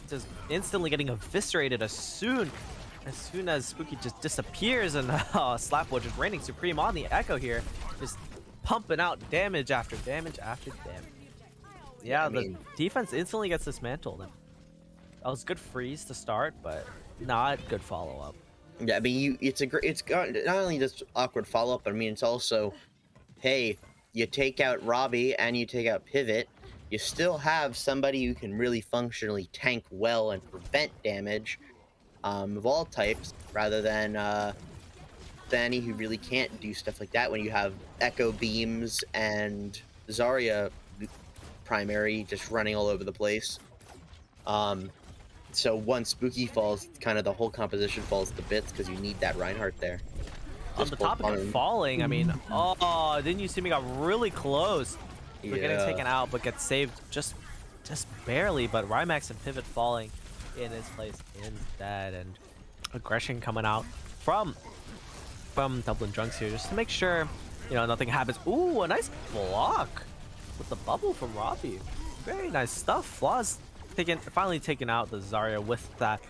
just instantly getting eviscerated as soon as Spooky just disappears, and Slapwood just reigning supreme on the Echo here, just pumping out damage after damage after damage. Yeah, the defense instantly gets dismantled. That was good freeze to start, but not good follow up. Yeah, I mean, it's not only just awkward follow up, but I mean, it's also, hey, you take out Robbie and you take out Pivot, you still have somebody who can really functionally tank well and prevent damage of all types, rather than Fanny, who really can't do stuff like that when you have Echo Beams and Zarya primary just running all over the place. So once Spooky falls, kind of the whole composition falls to bits because you need that Reinhardt there. On the topic of falling, I mean, oh, Didn't You See Me got really close. We're getting taken out, but gets saved just barely. But Rymax and Pivot falling in his place instead, and aggression coming out from Dublin Drunks here just to make sure, nothing happens. Ooh, a nice block with the bubble from Robbie. Very nice stuff. Flaws finally taking out the Zarya with that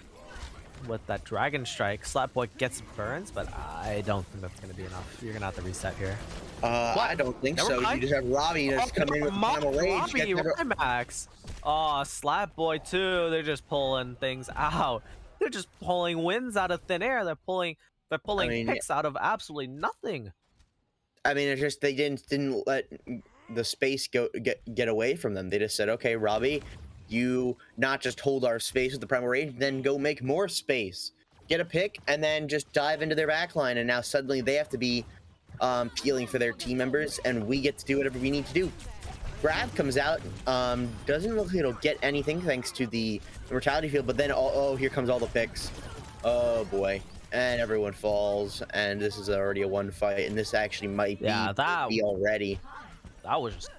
Dragon Strike. Slapboy gets burns, but I don't think that's going to be enough. You're going to have to reset here. I don't think so. You just have Robbie just come in with primal rage. Max. Oh, Slapboy too. They're just pulling things out. They're just pulling wins out of thin air. They're pulling picks out of absolutely nothing. I mean, it's just they didn't let the space get away from them. They just said, okay, Robbie, you not just hold our space with the primal rage, then go make more space. Get a pick, and then just dive into their backline, and now suddenly they have to be peeling for their team members, and we get to do whatever we need to do. Grab comes out, doesn't look like it'll get anything thanks to the mortality field, but then, oh, here comes all the picks. Oh boy. And everyone falls, and this is already a one fight, and this actually might be already. That was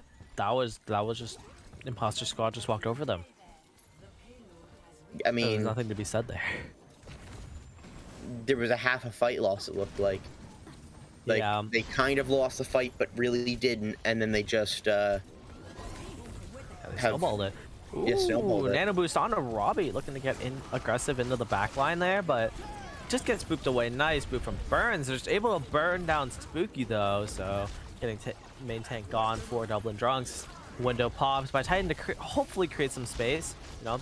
just Imposter Squad just walked over them. I mean, there's nothing to be said there. There was a half a fight loss, it looked like. They kind of lost the fight, but really didn't, and then they just snowballed it. Ooh, yeah, snowballed it. Nano boost onto Robbie, looking to get aggressive into the backline there, but just gets spooked away. Nice boot from Burns. They're just able to burn down Spooky though, so getting main tank gone for Dublin Drunks. Window pops by Titan to hopefully create some space.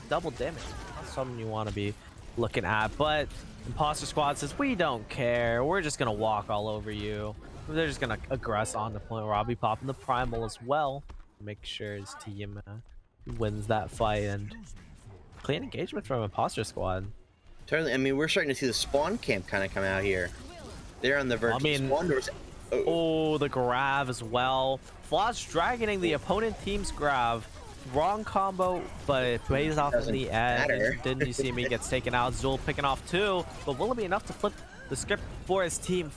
Double damage. That's something you want to be looking at, but Imposter Squad says, we don't care. We're just going to walk all over you. They're just going to aggress on the point. Robbie popping the primal as well. Make sure his team wins that fight, and clean engagement from Imposter Squad. Totally. I mean, we're starting to see the spawn camp kind of come out here. They're on the verge of spawn doors. Oh, the grab as well. Floss dragoning the opponent team's grab. wrong combo, but it pays off in Doesn't the end. matter. Didn't you see me gets taken out? Zul picking off 2, but will it be enough to flip the script for his team?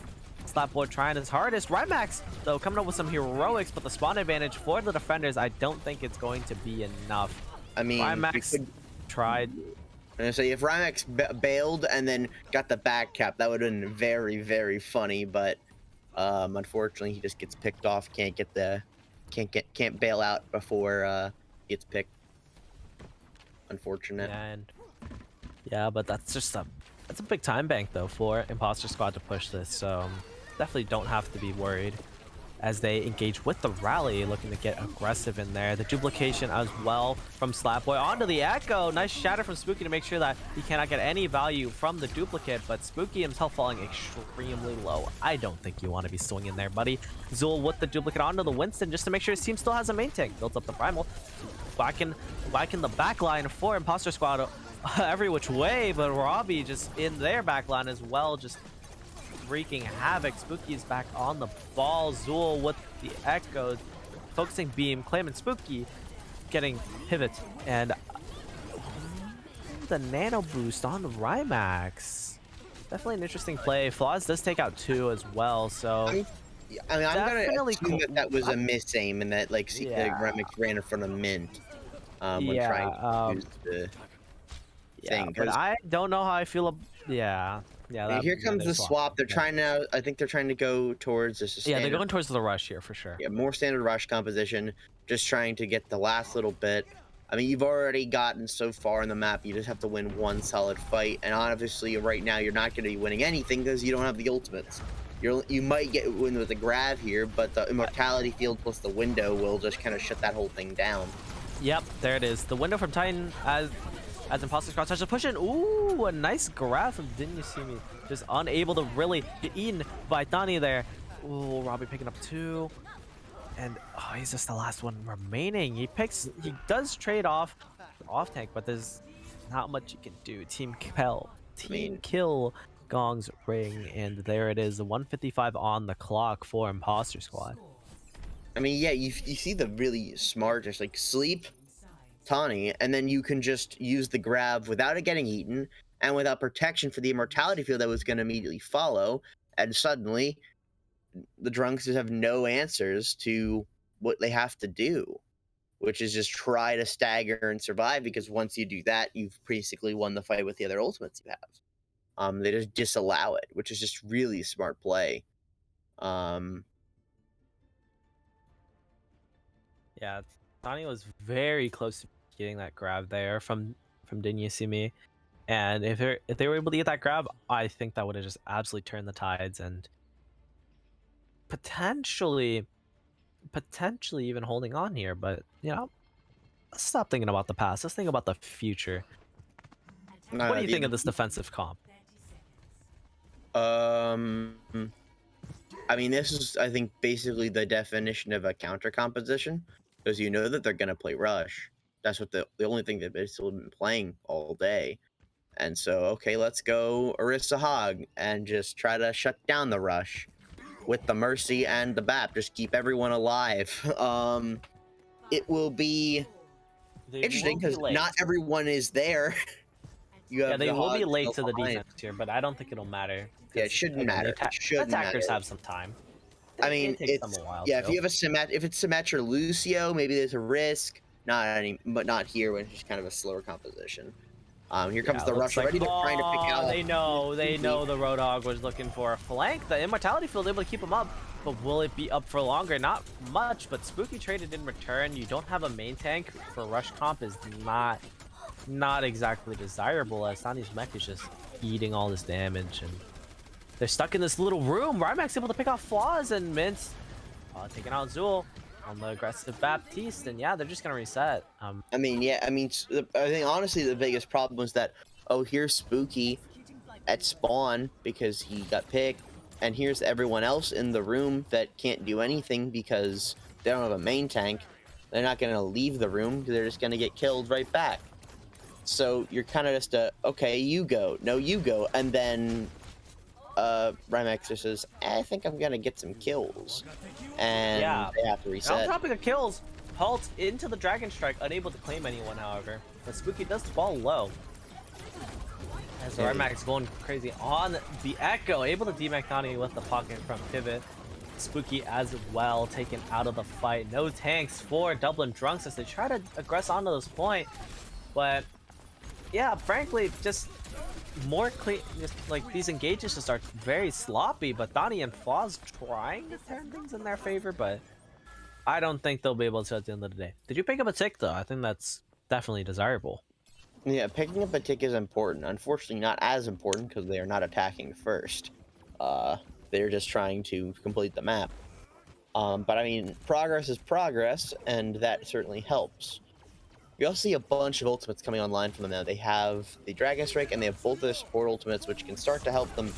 Slapboy trying his hardest. Rymax, though, coming up with some heroics, but the spawn advantage for the defenders, I don't think it's going to be enough. I mean, Rymax tried. I'm gonna say if Rymax bailed and then got the back cap, that would have been very, very funny. But unfortunately, he just gets picked off. Can't bail out before he gets picked. Unfortunate. And yeah, but that's a big time bank though for Imposter Squad to push this. So definitely don't have to be worried as they engage with the rally, looking to get aggressive in there. The duplication as well from Slapboy onto the Echo. Nice shatter from Spooky to make sure that he cannot get any value from the duplicate, but Spooky himself falling extremely low. I don't think you want to be swinging there, buddy. Zul with the duplicate onto the Winston just to make sure his team still has a main tank. Builds up the Primal. Whacking the backline for Imposter Squad every which way, but Robbie just in their backline as well, just wreaking havoc. Spooky is back on the ball. Zul with the Echo, focusing beam, claiming Spooky, getting pivot, and the nano boost on the Rymax. Definitely an interesting play. Flaws does take out 2 as well, so I mean, I'm gonna definitely assume that was a miss aim and that like Yeah. Remix ran in front of Mint when Yeah, trying to use the yeah, thing. but 'Cause- I don't know how I feel. Yeah. and here comes the swap. They're Yeah. trying now. I think they're trying to go towards this. Yeah, they're going towards the rush here for sure. Yeah, more standard rush composition. Just trying to get the last little bit. I mean, you've already gotten so far in the map. You just have to win one solid fight. And obviously, right now, you're not going to be winning anything because you don't have the ultimates. You might get win with the grab here, but the immortality field plus the window will just kind of shut that whole thing down. Yep, there it is. The window from Titan as Imposter Squad starts to push in. Ooh, a nice grab from Didn't You See Me? Just unable to really get eaten by Thani there. Ooh, Robbie picking up 2. And oh, he's just the last one remaining. He does trade off tank, but there's not much you can do. Team kill gongs ring, and there it is. The 155 on the clock for Imposter Squad. I mean, yeah, you see the really smart, just like sleep, Tawny, and then you can just use the grab without it getting eaten and without protection for the immortality field that was going to immediately follow. And suddenly, the drunks just have no answers to what they have to do, which is just try to stagger and survive. Because once you do that, you've basically won the fight with the other ultimates you have. They just disallow it, which is just really smart play. Yeah, Tani was very close to getting that grab there from Didn't You See Me, and if they were able to get that grab, I think that would have just absolutely turned the tides and potentially even holding on here. But you know, let's stop thinking about the past. Let's think about the future. What do you think of this defensive comp? I mean, this is, I think, basically the definition of a counter composition, because you know that they're going to play rush. That's what the only thing they've basically been playing all day. And so, okay, let's go Orisa Hog and just try to shut down the rush with the Mercy and the BAP. Just keep everyone alive. It will be interesting because not everyone is there. Yeah, they will be late still to the behind. defense here, but I don't think it'll matter. Yeah, it shouldn't matter. It shouldn't attackers matter. have some time. I mean, It takes them a while. yeah. If too. you have if it's Symmetra or Lucio, maybe there's a risk. But not here when it's just kind of a slower composition. Here comes the rush already. They're trying to pick out. They know the Roadhog was looking for a flank. The immortality field able to keep him up, but will it be up for longer? Not much, but Spooky traded in return. You don't have a main tank for rush comp is not exactly desirable, as Sani's mech is just eating all this damage, and they're stuck in this little room. Rymax able to pick off Flaws, and Mint taking out Zul on the aggressive Baptiste, and yeah, they're just gonna reset. I mean, yeah. I mean, I think honestly the biggest problem was that here's Spooky at spawn because he got picked, and here's everyone else in the room that can't do anything because they don't have a main tank. They're not gonna leave the room because they're just gonna get killed right back. So you're kind of just okay, you go, no, you go, and then Rymax just says, I think I'm gonna get some kills, and Yeah. they have to On reset. topic of kills, ult into the Dragon Strike, unable to claim anyone, however. But Spooky does fall low. As Rimax going crazy on the Echo, able to DMAC Nani with the pocket from pivot. Spooky as well, taken out of the fight. No tanks for Dublin Drunks as they try to aggress onto this point. But yeah, frankly, just more clean. Just like these engages just are very sloppy. But Donnie and Flaws trying to turn things in their favor, but I don't think they'll be able to at the end of the day. Did you pick up a tick though? I think that's definitely desirable. Yeah, picking up a tick is important. Unfortunately, not as important because they are not attacking first. They're just trying to complete the map. But I mean, progress is progress, and that certainly helps. You also see a bunch of ultimates coming online from them now. They have the Dragon Strike, and they have both their support ultimates, which can start to help them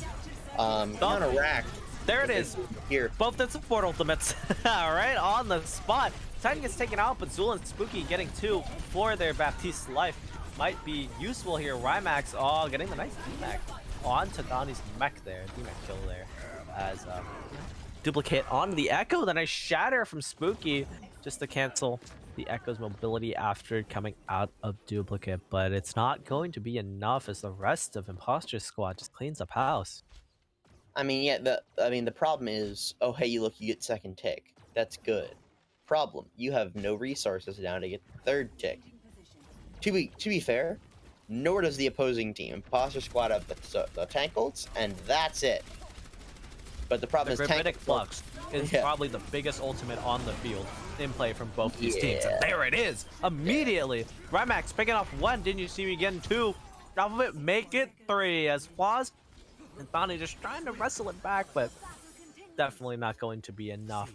counteract. There it is. Here, Both the support ultimates. Right on the spot. Titan gets taken out, but Zul and Spooky getting 2 for their Baptiste's life might be useful here. Rimax, getting the nice DMAC onto Donnie's mech there. DMAC kill there. As duplicate onto the Echo. Then a shatter from Spooky just to cancel the Echo's mobility after coming out of duplicate. But it's not going to be enough as the rest of Imposter Squad just cleans up house. I mean, yeah, the problem is, oh hey, you get second tick. That's good. Problem, you have no resources now to get the third tick. To be fair, nor does the opposing team. Imposter Squad have the tank ults, and that's it. But the problem The is tank Gravitic Flux is probably the biggest ultimate on the field in play from both these teams. And there it is, immediately. Rimax picking off 1, didn't you see me getting 2? Off of it, make it 3 as Flaws and Bonnie just trying to wrestle it back, but definitely not going to be enough.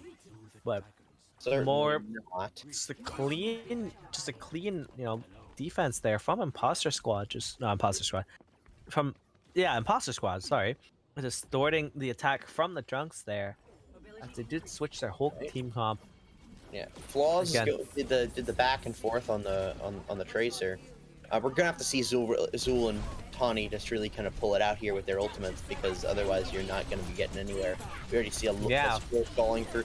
But certainly more not. just a clean, defense there from Imposter Squad. Imposter Squad, sorry. Just thwarting the attack from the Drunks there. As they did switch their whole team comp. Yeah, Flaws did the back and forth on the Tracer. We're gonna have to see Zul and Tawny just really kind of pull it out here with their ultimates, because otherwise you're not gonna be getting anywhere. We already see a falling for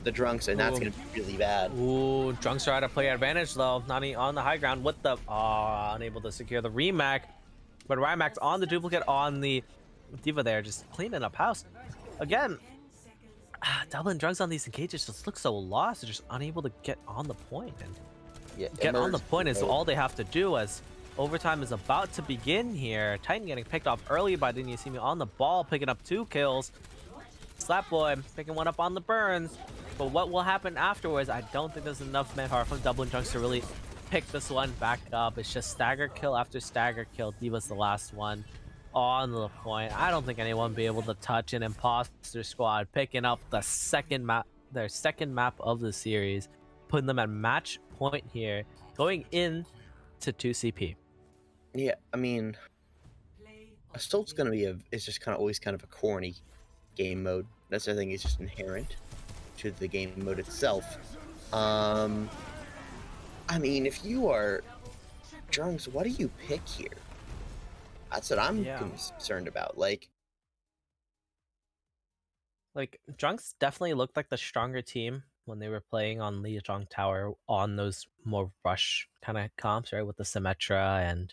the Drunks, and that's gonna be really bad. Ooh, Drunks try to play advantage though. Nani on the high ground with the unable to secure the Remac, but Rimax on the duplicate on the Diva there, just cleaning up house again. Dublin Drunks on these engages just look so lost. They're just unable to get on the point, and get on the point is all they have to do, as overtime is about to begin here. Titan getting picked off early by Didn't You See Me on the ball, picking up 2 kills. Slapboy picking 1 up on the burns. But what will happen afterwards, I don't think there's enough manpower from Dublin Drunks to really pick this one back up. It's just stagger kill after stagger kill. Diva's the last one on the point. I don't think anyone will be able to touch an Imposter Squad, picking up the second map, their second map of the series, putting them at match point here, going in to 2CP. Yeah, I mean, Assault's gonna be it's just always kind of a corny game mode. That's the thing, it's just inherent to the game mode itself. I mean, if you are Drunks, what do you pick here? That's what I'm concerned about. Like Drunks definitely looked like the stronger team when they were playing on Lijiang Tower on those more rush kind of comps, right? With the Symmetra and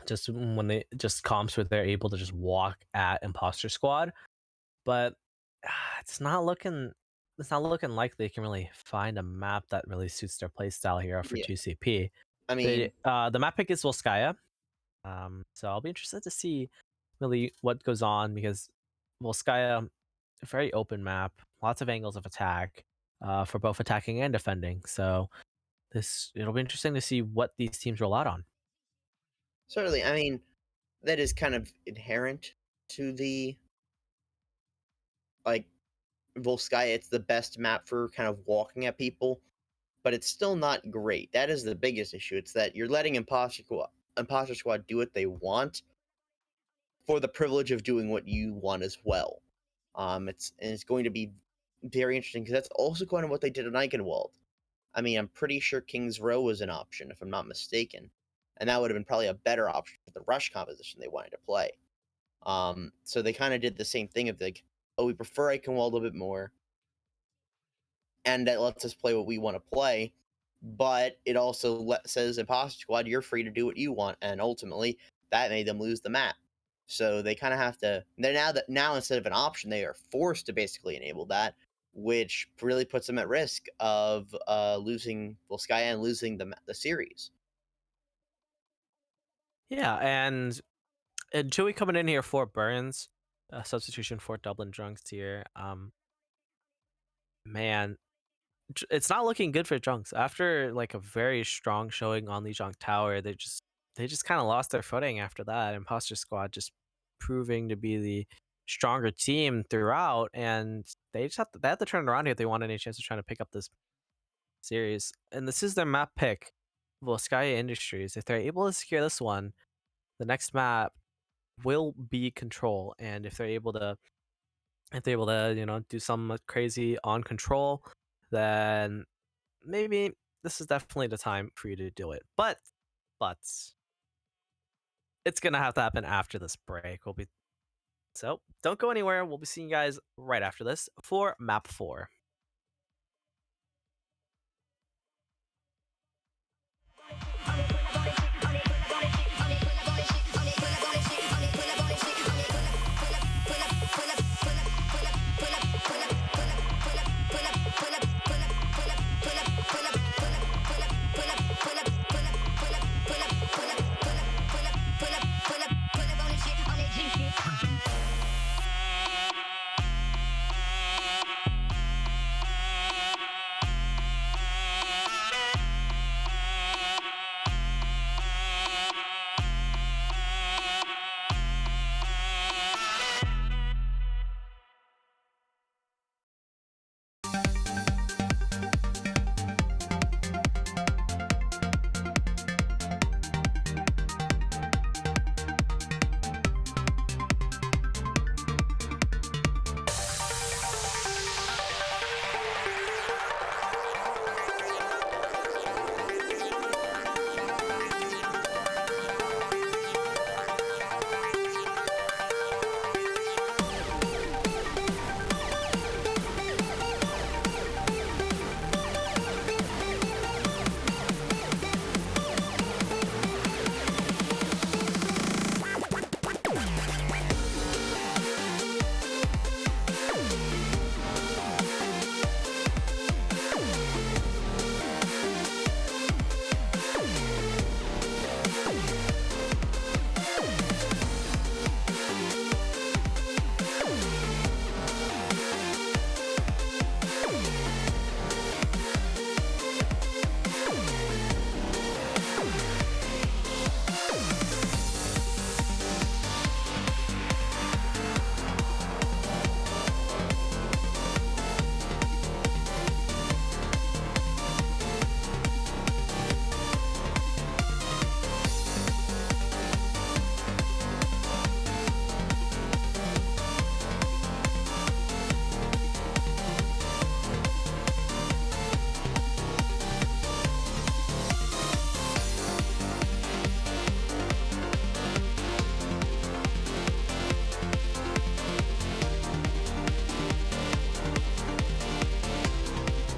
just when they just comps where they're able to just walk at Imposter Squad. But it's not looking like they can really find a map that really suits their playstyle here for 2CP. I mean, the map pick is Volskaya. So I'll be interested to see really what goes on, because Volskaya, a very open map, lots of angles of attack for both attacking and defending. So it'll be interesting to see what these teams roll out on. certainly, I mean, that is kind of inherent to the Volskaya. It's the best map for kind of walking at people, but it's still not great. That is the biggest issue. It's that you're letting Imposter Squad do what they want for the privilege of doing what you want as well. It's going to be very interesting, because that's also kind of what they did in Eichenwald. I mean, I'm pretty sure King's Row was an option, if I'm not mistaken, and that would have been probably a better option for the rush composition they wanted to play. So they kind of did the same thing of like, oh, we prefer Eichenwald a bit more. and that lets us play what we want to play. But it also says Imposter Squad, you're free to do what you want, and ultimately that made them lose the map. So they kind of have to. Now instead of an option, they are forced to basically enable that, which really puts them at risk of losing Volskaya and losing the series. Yeah, and Chewy coming in here for Burns, substitution for Dublin Drunks here. Man, it's not looking good for Drunks after like a very strong showing on Lijiang Tower. They just kind of lost their footing after that. Imposter Squad just proving to be the stronger team throughout, and they have to turn it around here if they want any chance of trying to pick up this series. And this is their map pick, Volskaya Industries. If they're able to secure this one, the next map will be Control, and if they're able to do some crazy on Control, then maybe this is definitely the time for you to do it. But it's gonna have to happen after this break. So don't go anywhere. We'll be seeing you guys right after this for map 4.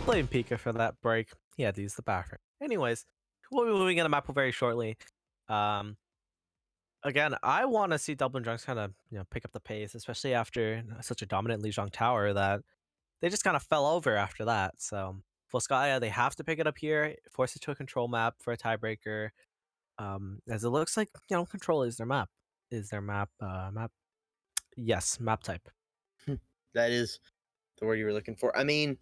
Blame Pika for that break. He had to use the bathroom. Anyways, we'll be moving in the map very shortly. Again, I want to see Dublin Drunks kind of pick up the pace, especially after such a dominant Lijiang Tower that they just kind of fell over after that. So Volskaya, they have to pick it up here, force it to a control map for a tiebreaker. As it looks like control is their map. Yes, map type. That is the word you were looking for. I mean,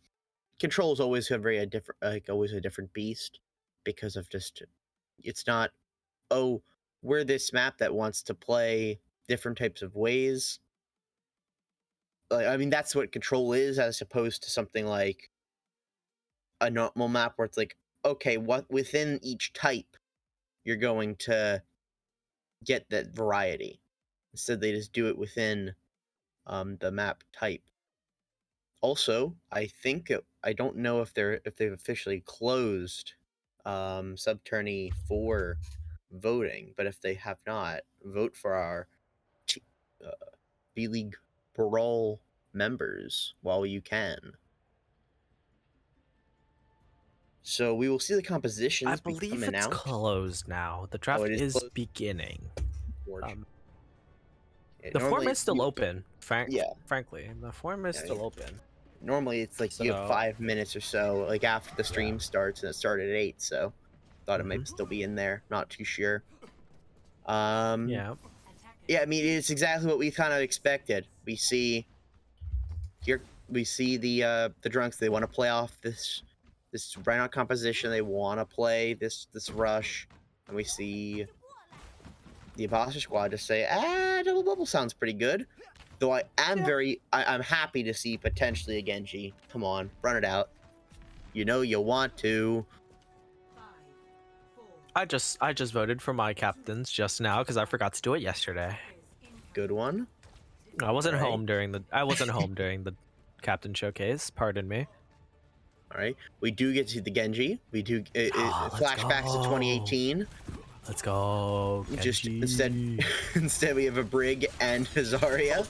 Control is always a different beast because of just it's not we're this map that wants to play different types of ways. I mean, that's what Control is, as opposed to something like a normal map where it's like, okay, what within each type you're going to get that variety. Instead, they just do it within the map type. Also, I think I don't know if they've officially closed Subtourney for voting, but if they have not, vote for our B-League Brawl members while you can. So we will see the compositions I believe become it's announced. closed now. The draft it is is closed? beginning. Forge. Yeah, The form normally is still you- open. Yeah. Frankly, the form is Yeah, still open. Normally it's like you have So- 5 minutes or so, like after the stream starts, and it started at 8. So thought it might still be in there. Not too sure. Yeah. Yeah, I mean it's exactly what we kind of expected. We see here the drunks. They want to play off this Rhino composition. They want to play this rush, and we see the imposter squad just say, double bubble sounds pretty good. Though I'm happy to see potentially a Genji. Come on, run it out. You know you want to. I just voted for my captains just now because I forgot to do it yesterday. Good one. I wasn't Alright. home during the captain showcase. Pardon me. All right, we do get to see the Genji. We do Let's flashbacks to go. 2018. Let's go. Just Genji. instead we have a Brig and a Zarya.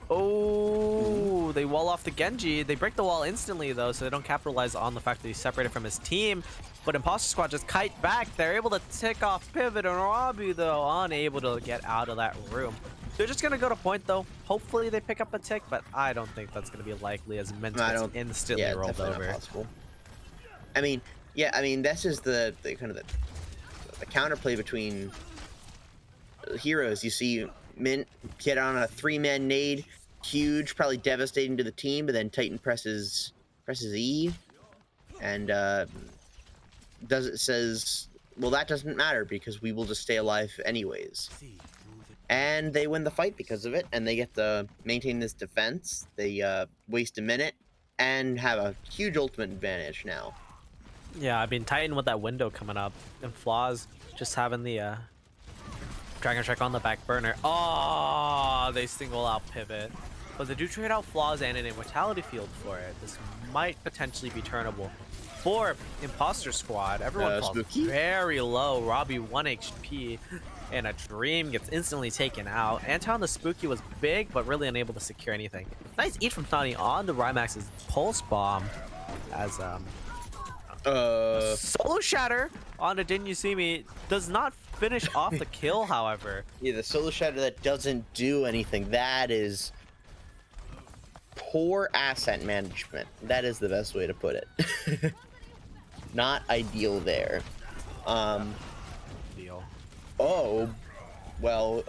Oh, they wall off the Genji. They break the wall instantly, though, so they don't capitalize on the fact that he's separated from his team. But Imposter Squad just kite back. They're able to tick off Pivot, and Robbie, though, unable to get out of that room. They're just going to go to point, though. Hopefully they pick up a tick, but I don't think that's going to be likely as Mint gets instantly rolled definitely over. not possible. I mean, that's just the kind of the counterplay between heroes. You see Mint get on a 3-man nade, huge, probably devastating to the team, but then Titan presses E, and says, well, that doesn't matter because we will just stay alive anyways. And they win the fight because of it, and they get to maintain this defense. They waste a minute and have a huge ultimate advantage now. Yeah, I mean, Titan with that window coming up, and Flaws just having the Dragon Strike on the back burner. Oh, they single out Pivot. But they do trade out Flaws and an Immortality Field for it. This might potentially be turnable. For Imposter Squad, everyone falls Spooky? very low. Robbie 1 HP, and a Dream gets instantly taken out. Anton the Spooky was big, but really unable to secure anything. Nice eat from Tani on the Rymax's Pulse Bomb, as Solo Shatter on a Didn't You See Me does not finish off the kill, however. Yeah, the Solo Shatter that doesn't do anything. That is poor asset management. That is the best way to put it. Not ideal there. Deal. Oh, well,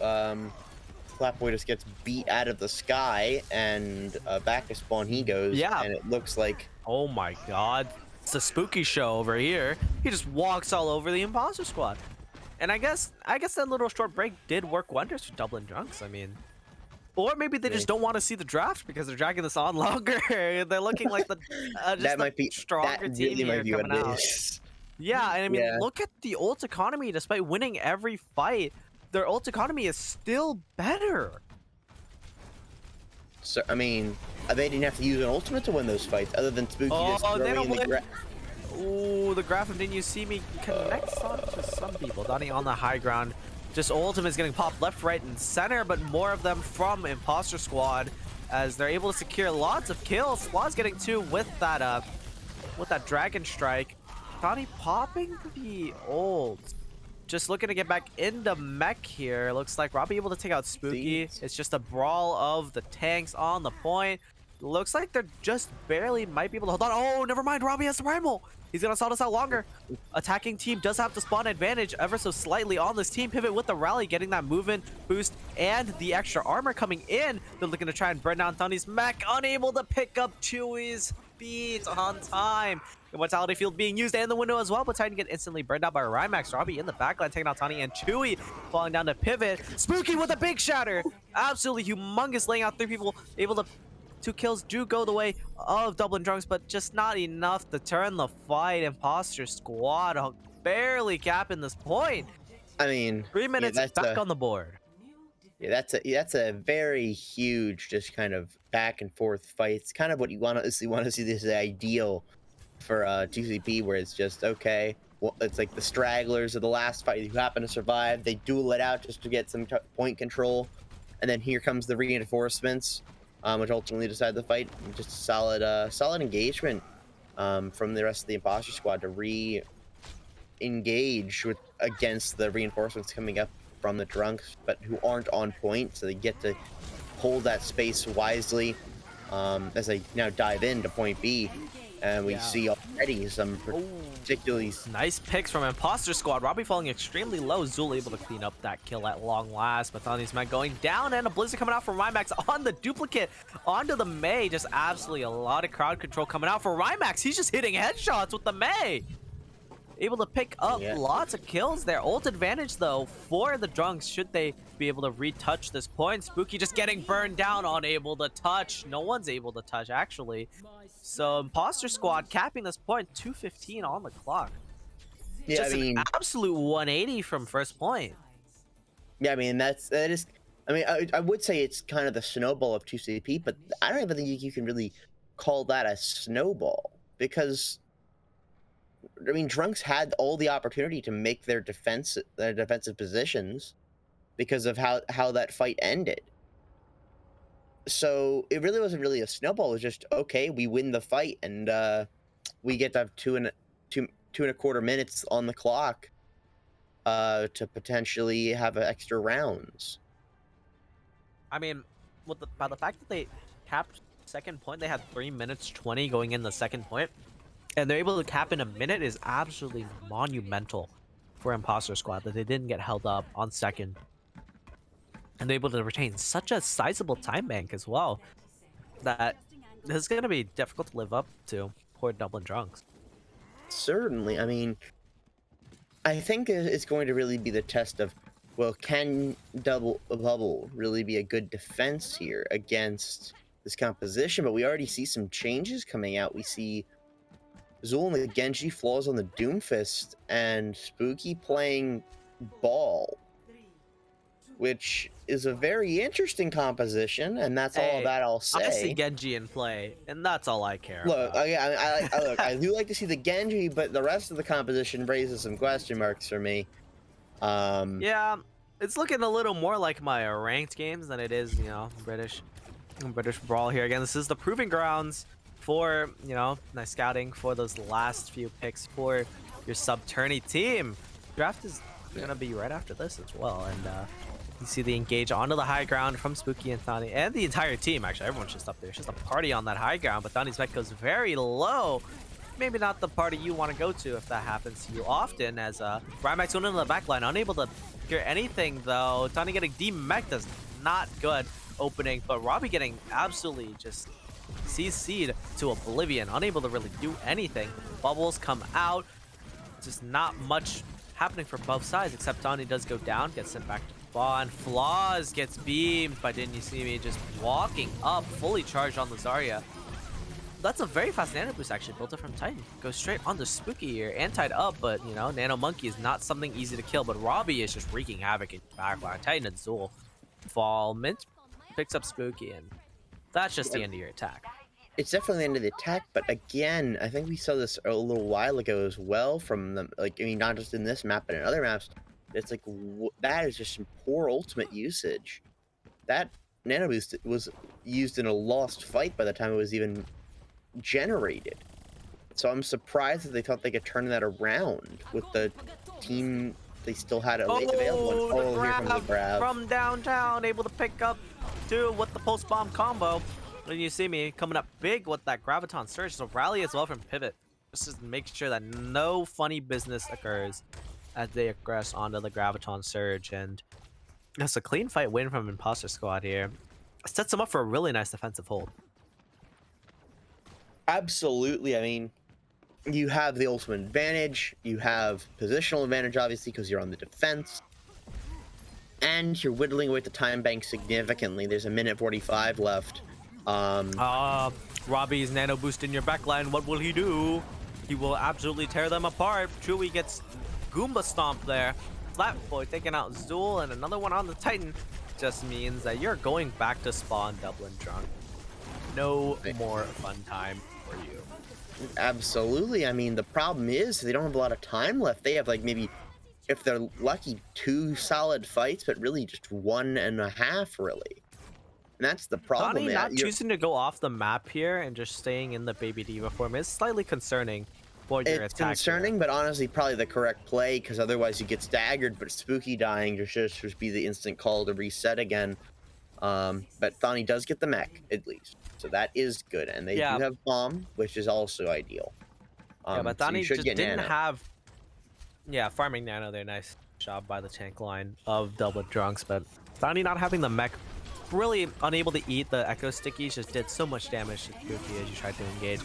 Flatboy just gets beat out of the sky, and back to spawn he goes. Yeah. And it looks like... Oh my god. It's a spooky show over here. He just walks all over the Imposter Squad. And I guess that little short break did work wonders for Dublin Drunks. I mean, or maybe they just don't want to see the draft because they're dragging this on longer. They're looking like the just that might the be stronger that team really might be here what coming it out. is. Yeah, and I mean, Yeah. look at the ult economy. Despite winning every fight, their ult economy is still better. So I mean, they didn't have to use an ultimate to win those fights, other than Spooky just Oh, they throwing don't in the win. Ooh, the graph of Didn't You See Me connects on to some people. Donnie on the high ground. Just ultimates getting popped left, right, and center, but more of them from Imposter Squad as they're able to secure lots of kills. Flaw's getting 2 with that Dragon Strike. Donnie popping the ult. Just looking to get back into mech here. Looks like Robbie able to take out Spooky. It's just a brawl of the tanks on the point. Looks like they're just barely might be able to hold on. Oh, never mind. Robbie has the primal. He's going to stall us out longer. Attacking team does have the spawn advantage ever so slightly on this team. Pivot with the rally, getting that movement boost and the extra armor coming in. They're looking to try and burn down Thunny's mech. Unable to pick up Chewy's speed on time. Immortality Field being used and the window as well, but Titan get instantly burned out by Rymax. Robbie in the backline taking out Tani and Chewy falling down to Pivot. Spooky with a big shatter. Absolutely humongous, laying out 3 people, able to 2 kills do go the way of Dublin Drunks, but just not enough to turn the fight. Imposter Squad barely capping this point. I mean, 3 minutes back on the board. Yeah, that's a very huge, just kind of back and forth fight. It's kind of what you want to see. This is ideal for 2CP, where it's just okay. Well, it's like the stragglers of the last fight who happen to survive. They duel it out just to get some point control, and then here comes the reinforcements, which ultimately decide the fight. Just a solid engagement. from the rest of the imposter squad to re-engage with against the reinforcements coming up from the drunks, but who aren't on point, so they get to hold that space wisely as they now dive into point B. And we see already some particularly Nice picks from Imposter Squad. Robbie falling extremely low. Zul able to clean up that kill at long last. Bathani's man going down, and a blizzard coming out from Rymax on the duplicate onto the Mei. Just absolutely a lot of crowd control coming out for Rymax. He's just hitting headshots with the Mei. Able to pick up lots of kills there. Ult advantage, though, for the drunks, should they be able to retouch this point. Spooky just getting burned down, unable to touch. No one's able to touch, actually. So Imposter Squad capping this point, 2:15 on the clock. Yeah, Just I mean, an absolute 180 from first point. yeah, I mean that is. I mean, I would say it's kind of the snowball of 2CP, but I don't even think you can really call that a snowball because, I mean, drunks had all the opportunity to make their defensive positions because of how that fight ended. So it really wasn't really a snowball. It was just, okay, we win the fight and we get to have two and a quarter minutes on the clock to potentially have extra rounds. I mean, by the fact that they capped second point, they had 3 minutes 20 going in the second point, and they're able to cap in a minute is absolutely monumental for Imposter Squad that they didn't get held up on second. And they're able to retain such a sizable time bank as well that it's going to be difficult to live up to for Dublin Drunks. Certainly. I mean, I think it's going to really be the test of, well, can Double Bubble really be a good defense here against this composition? But we already see some changes coming out. We see Zul and the Genji flaws on the Doomfist and Spooky playing Ball, which is a very interesting composition, and that's all that I'll say. I see Genji in play, and that's all I care Look, about. I do like to see the Genji, but the rest of the composition raises some question marks for me. Yeah, it's looking a little more like my ranked games than it is, you know, British Brawl here. Again, this is the proving grounds for, you know, nice scouting for those last few picks for your sub-tourney team. Draft is gonna be right after this as well, and you see the engage onto the high ground from Spooky and Thani, and the entire team, actually. Everyone's just up there. It's just a party on that high ground, but Thani's mech goes very low. Maybe not the party you want to go to if that happens to you often, as Rymax went into the backline, unable to secure anything, though. Thani getting de-mech'd is not good opening, but Robbie getting absolutely just CC'd to oblivion, unable to really do anything. Bubbles come out. Just not much happening for both sides, except Thani does go down, gets sent back to spawn. Flaws gets beamed by Didn't You See Me, just walking up, fully charged on the Zarya. That's a very fast nano boost, actually, built up from Titan. Goes straight on the Spooky here, and tied up, but, you know, Nano Monkey is not something easy to kill, but Robbie is just wreaking havoc in backline. Titan and Zul fall. Mint picks up Spooky, and that's just the end of your attack. It's definitely the end of the attack, but again, I think we saw this a little while ago as well from them. Like, I mean, not just in this map, but in other maps. It's like, that is just some poor ultimate usage. That nano boost was used in a lost fight by the time it was even generated. So I'm surprised that they thought they could turn that around with the team they still had available. Oh, here comes the grab from downtown, able to pick up two with the post bomb combo. When you see me coming up big with that Graviton Surge, so rally as well from Pivot. Just to make sure that no funny business occurs as they aggress onto the Graviton Surge, and it's a clean fight win from Imposter Squad here. Sets them up for a really nice defensive hold. Absolutely. I mean, you have the ultimate advantage, you have positional advantage, obviously, because you're on the defense, and you're whittling away the time bank significantly. There's a minute 45 left. Robbie's nano boost in your backline. What will he do? He will absolutely tear them apart. Chewy gets Goomba stomped there. Flatboy taking out Zul, and another one on the Titan. Just means that you're going back to spawn Dublin Drunk. No more fun time for you. Absolutely. I mean, the problem is they don't have a lot of time left. They have, like, maybe, if they're lucky, 2 solid fights, but really just 1.5, really. And that's the problem. Donnie not You're- choosing to go off the map here and just staying in the Baby Diva form is slightly concerning for your It's attack concerning, here. but honestly, probably the correct play because otherwise you get staggered. But Spooky dying just be the instant call to reset again. But Thani does get the mech at least, so that is good, and they do have bomb, which is also ideal. Yeah, but so Donnie you should just get didn't nano. have. Yeah, farming nano there. Nice job by the tank line of Double Drunks, but Donnie not having the mech, really unable to eat the Echo Stickies, just did so much damage to Spooky as you tried to engage.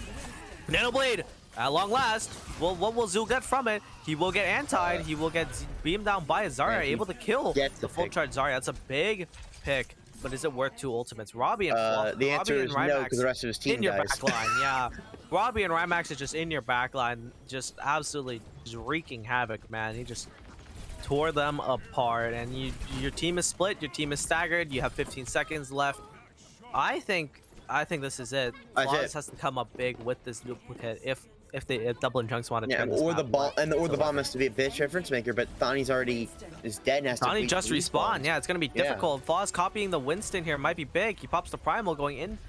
Nano Blade! At long last, well, what will Zul get from it? He will get antied, he will get beamed down by a Zarya, able to kill the full charge Zarya. That's a big pick, but is it worth 2 ultimates? Robbie and The answer is no, because the rest of his team in your dies. backline, yeah. Robbie and Rymax is just in your backline, just absolutely just wreaking havoc, man. He just tore them apart, and your team is split, your team is staggered, you have 15 seconds left. I think this is it. Flawless has to come up big with this duplicate if Double and Chunks want to turn this or the map bomb, around. or the bomb has to be a bit difference maker, but Thani's already is dead and has to Donnie just respawn. Yeah, it's gonna be difficult. Flawless copying the Winston here might be big. He pops the Primal, going in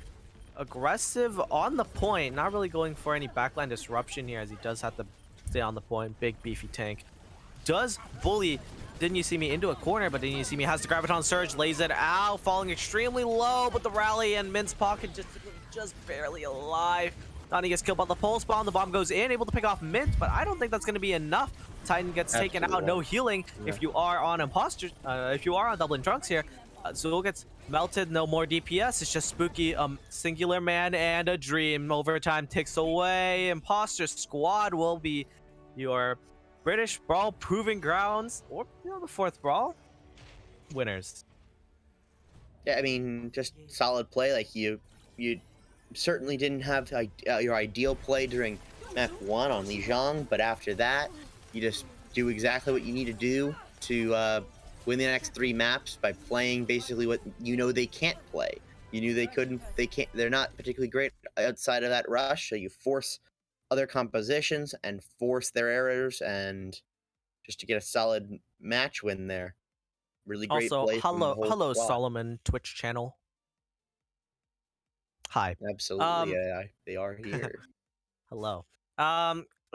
aggressive on the point, not really going for any backline disruption here, as he does have to stay on the point. Big beefy tank does bully Didn't You See Me into a corner, but Didn't You See Me has the Graviton Surge, lays it out, falling extremely low, but the rally and Mint's pocket just barely alive. Donnie gets killed by the pulse bomb. The bomb goes in, able to pick off Mint, but I don't think that's going to be enough. Titan gets taken out, no healing. If you are on Imposter, if you are on Dublin Drunks here, Zul gets melted, no more DPS. It's just Spooky, Singular Man, and a Dream. Overtime ticks away. Imposter Squad will be your British Brawl Proving Grounds, or the 4th Brawl winners. Yeah, I mean, just solid play. Like you certainly didn't have your ideal play during map 1 on Li Zhang, but after that, you just do exactly what you need to do to win the next 3 maps by playing basically what you know they can't play. You knew they're not particularly great outside of that rush, so you force other compositions and force their errors, and just to get a solid match win there. Really great also, play from the whole hello squad. Solomon Twitch channel. Hi. Absolutely, yeah, they are here. Hello.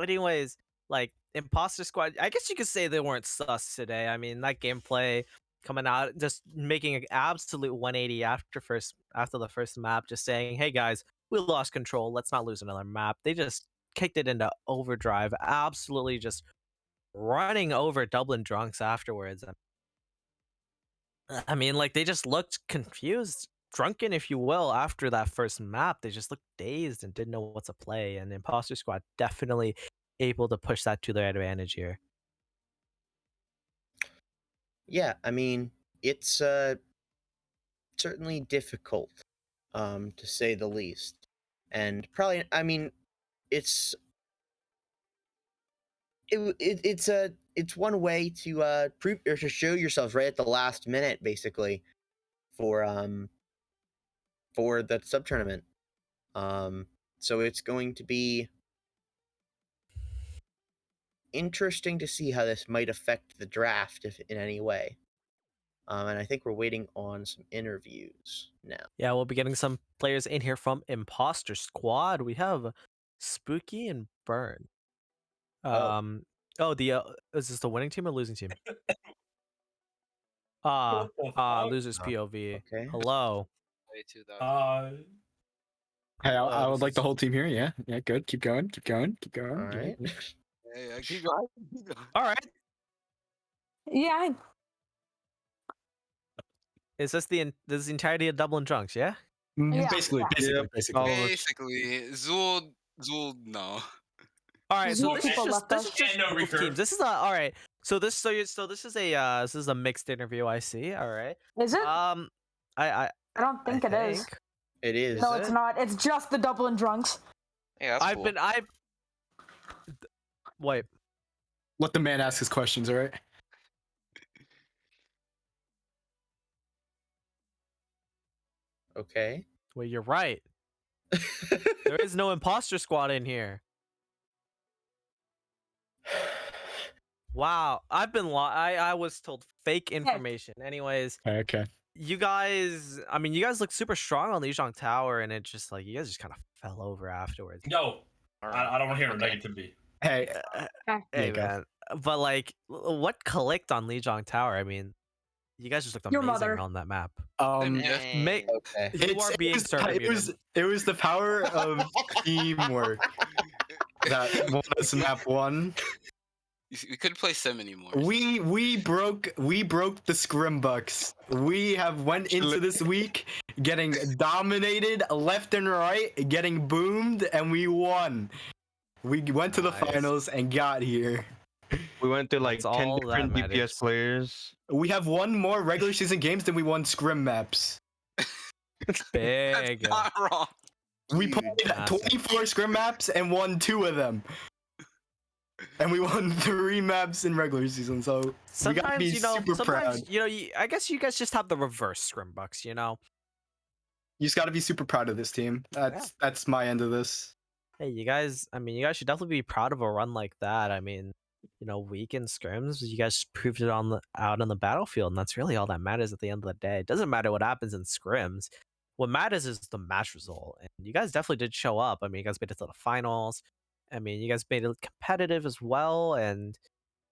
Anyways, like Imposter Squad, I guess you could say they weren't sus today. I mean, that gameplay coming out, just making an absolute 180 after the first map, just saying, "Hey guys, we lost control. Let's not lose another map." They just kicked it into overdrive, absolutely just running over Dublin Drunks afterwards. I mean, like, they just looked confused, drunken, if you will, after that first map. They just looked dazed and didn't know what to play, and Imposter Squad definitely able to push that to their advantage here. Yeah, I mean, it's certainly difficult, to say the least. And probably, I mean, it's one way to prove or to show yourselves right at the last minute, basically, for the sub tournament. So it's going to be interesting to see how this might affect the draft, if in any way. And I think we're waiting on some interviews now. Yeah, we'll be getting some players in here from Imposter Squad. We have Spooky and Burn. Is this the winning team or losing team? Losers POV. Okay. Hello. Hey, I would like the whole team here. Yeah, good. Keep going. All Yeah. right. Hey, keep going. All right. Yeah. Is this the entirety of Dublin Drunks? Yeah. Yeah. Basically. Basically, Zul, no. All right, so More this is people just left this us. is just Yeah, no both recurve. teams. This is all right. So this is a mixed interview. I see. All right. Is it? I don't think it is. It is. No, Is it's it? not. It's just the Dublin Drunks. Yeah, that's cool. Wait. Let the man ask his questions. All right. Okay. Well, you're right. There is no Imposter Squad in here. Wow, I've been I was told fake information. Anyways, Okay. you guys, I mean, you guys look super strong on Lijiang Tower, and it's just like you guys just kind of fell over afterwards. No, I don't want to hear negativity. Hey, Hey go. man, but like, what clicked on Lijiang Tower? I mean, you guys just looked Your amazing mother. on that map. Okay. You are being it was the power of teamwork that won us map 1. We couldn't play Sim anymore. We broke the scrim bucks. We have went into this week getting dominated left and right, getting boomed, and we won. We went to the finals and got here. We went through like That's 10 all that different DPS matters. players. We have won more regular season games than we won scrim maps. Big. That's not wrong. We played massive. 24 scrim maps and won 2 of them. And we won 3 maps in regular season, so we Sometimes gotta be super proud. I guess you guys just have the reverse scrim bucks, you know. You just gotta be super proud of this team. That's my end of this. Hey, you guys. I mean, you guys should definitely be proud of a run like that. I mean, weekend scrims, you guys proved it out on the battlefield, and that's really all that matters at the end of the day. It doesn't matter what happens in scrims. What matters is the match result, and you guys definitely did show up. I mean, you guys made it to the finals. I mean, you guys made it competitive as well, and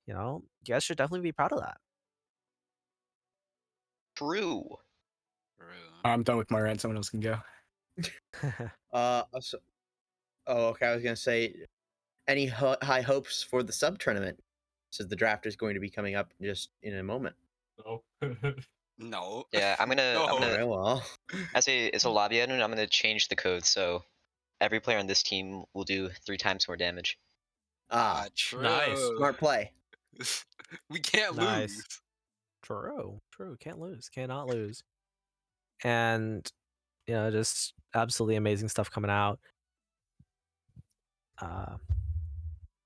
you guys should definitely be proud of that. True. I'm done with my rant. Someone else can go. Okay. I was gonna say, any high hopes for the sub tournament? Since the draft is going to be coming up just in a moment. No. No. Yeah, I'm gonna. Alright, well. As it's a lobby admin, I'm gonna change the code so every player on this team will do 3 times more damage. True. Nice. Smart play. We can't Nice. lose. True. Can't lose. Cannot lose. And just absolutely amazing stuff coming out.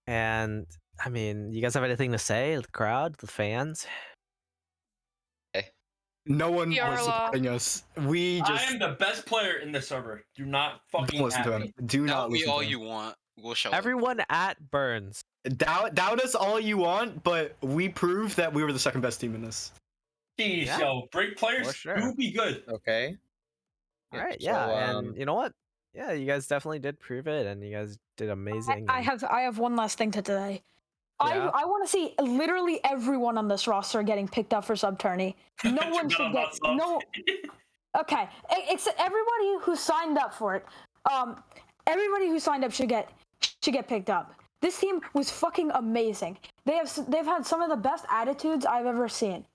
And I mean, you guys have anything to say? The crowd, the fans. No one was Yarla. supporting us. I I am the best player in this server. Do not fucking don't listen at to me. him. Do not Doubt me listen all to him. you want. We'll show Everyone at Burns. Doubt us all you want, but we proved that we were the second best team in this. Jeez, Yeah. yo, break players For sure. do be good. Okay. All right, so, yeah, and you know what? Yeah, you guys definitely did prove it, and you guys did amazing. I have one last thing to say. Yeah. I want to see literally everyone on this roster getting picked up for sub tourney. No one Forgot should get about no. Okay, it's everybody who signed up for it. Everybody who signed up should get picked up. This team was fucking amazing. They've had some of the best attitudes I've ever seen,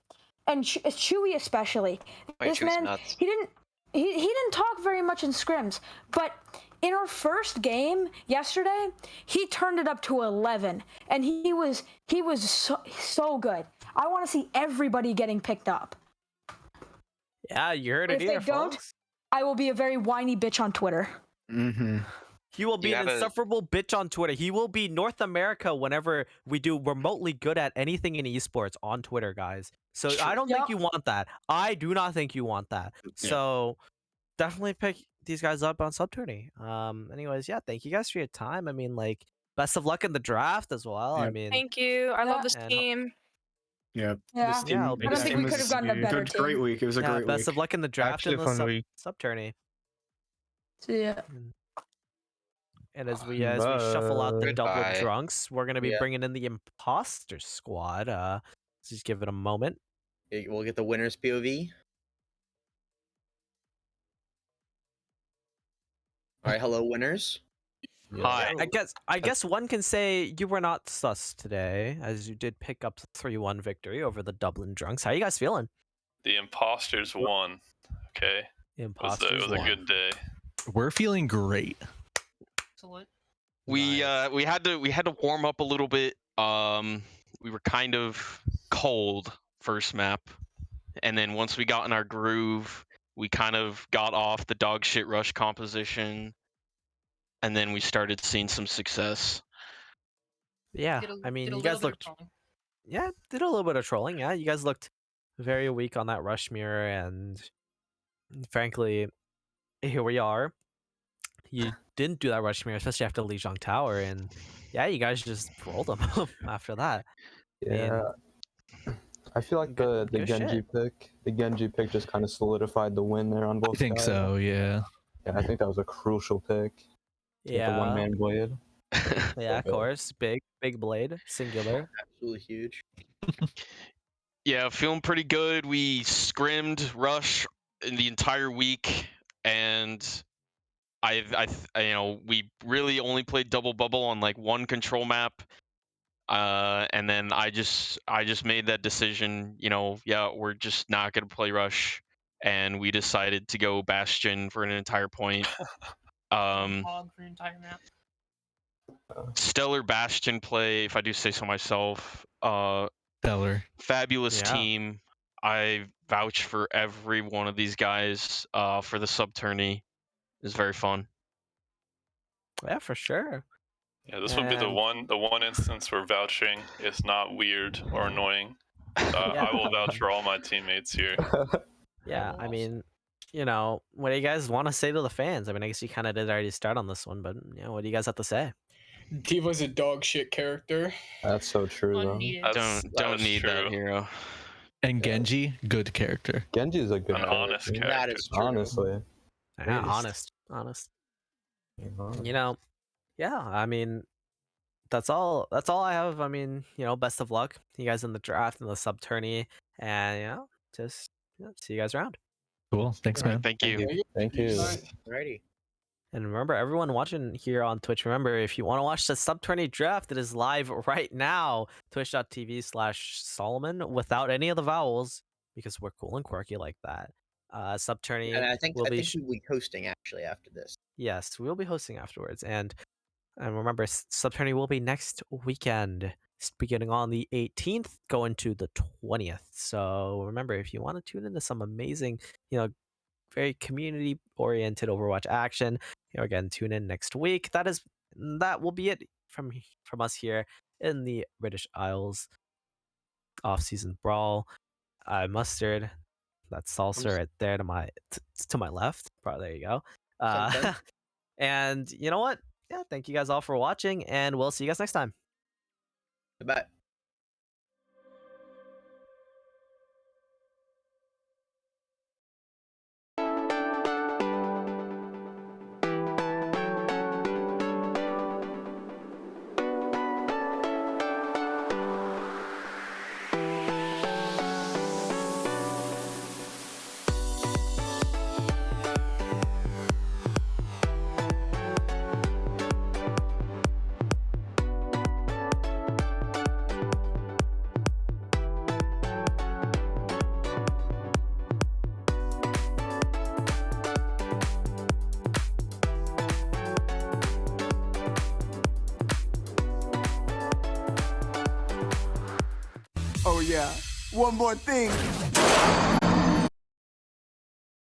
and Chewy especially. Wait, This Chewy's man, nuts. he didn't talk very much in scrims, but in our first game yesterday, he turned it up to 11, and he was so good. I want to see everybody getting picked up. Yeah, you heard it If they here, don't, folks. I will be a very whiny bitch on Twitter. Mm-hmm. He will be You an have a- insufferable bitch on Twitter. He will be North America whenever we do remotely good at anything in esports on Twitter, guys. So I don't think Yup. you want that. I do not think you want that. So definitely pick these guys up on sub tourney. Anyways, yeah, thank you guys for your time. I mean, like, best of luck in the draft as well. I Yep. mean, Thank you. I love this And- team. Yeah. Yeah. This team, Yeah, I don't this think team we could have was gotten a better good. Great team. week. It was a yeah, great best week. of luck in the draft Actually and a the fun week. sub tourney. Yeah. And as we shuffle out the double Goodbye. drunks, we're gonna be Yeah. bringing in the imposter squad. Let's just give it a moment. We'll get the winner's POV. All right, hello, winners. Hi. I guess one can say you were not sus today, as you did pick up the 3-1 victory over the Dublin Drunks. How you guys feeling? The imposters won. Okay. Imposters It was a won. good day. We're feeling great. Excellent. We had to warm up a little bit. We were kind of cold first map, and then once we got in our groove, we kind of got off the dog shit rush composition, and then we started seeing some success. Yeah, I mean, you guys looked. Yeah, did a little bit of trolling. Yeah, you guys looked very weak on that rush mirror, and frankly, here we are. You didn't do that rush mirror, especially after Lijiang Tower, and yeah, you guys just rolled them after that. Yeah. I feel like the good Genji pick just kind of solidified the win there on both I think sides. so, yeah. Yeah, I think that was a crucial pick. To get the Yeah. one-man blade. Yeah, of good. course. Big blade, singular. Absolutely huge. Yeah, feeling pretty good. We scrimmed rush in the entire week, and we really only played double bubble on like one control map. And then I just made that decision. Yeah, we're just not gonna play rush, and we decided to go bastion for an entire point. Hog for an entire map. Stellar bastion play, if I do say so myself. Stellar. Fabulous Yeah. team. I vouch for every one of these guys for the sub tourney. It's very fun. Yeah, for sure. Yeah, this would be the one instance where vouching is not weird or annoying. So I will vouch for all my teammates here. Yeah, I mean, what do you guys want to say to the fans? I mean, I guess you kind of did already start on this one, but what do you guys have to say? Diva's a dog shit character. That's so true, though. Unneeded. Don't need that true. hero. And Genji, good character. Genji is a good An honest character. That is true. Honestly. Yeah, Based. honest. Yeah, I mean, that's all I have. I mean, best of luck, you guys, in the draft and the sub tourney, and just see you guys around. Cool. Thanks, man. Thank you. Thank you. Alrighty. And remember, everyone watching here on Twitch, remember, if you want to watch the sub tourney draft, it is live right now. Twitch.tv/Solomon without any of the vowels, because we're cool and quirky like that. Sub tourney. And I think will be we'll be hosting actually after this. Yes, we will be hosting afterwards. And remember, sub tourney will be next weekend, beginning on the 18th, going to the 20th. So remember, if you want to tune into some amazing, very community-oriented Overwatch action, again, tune in next week. That will be it from us here in the British Isles off-season brawl. Mustard, that's salsa right there to my left. There you go. And you know what? Yeah, thank you guys all for watching, and we'll see you guys next time. Goodbye. Oh yeah, one more thing.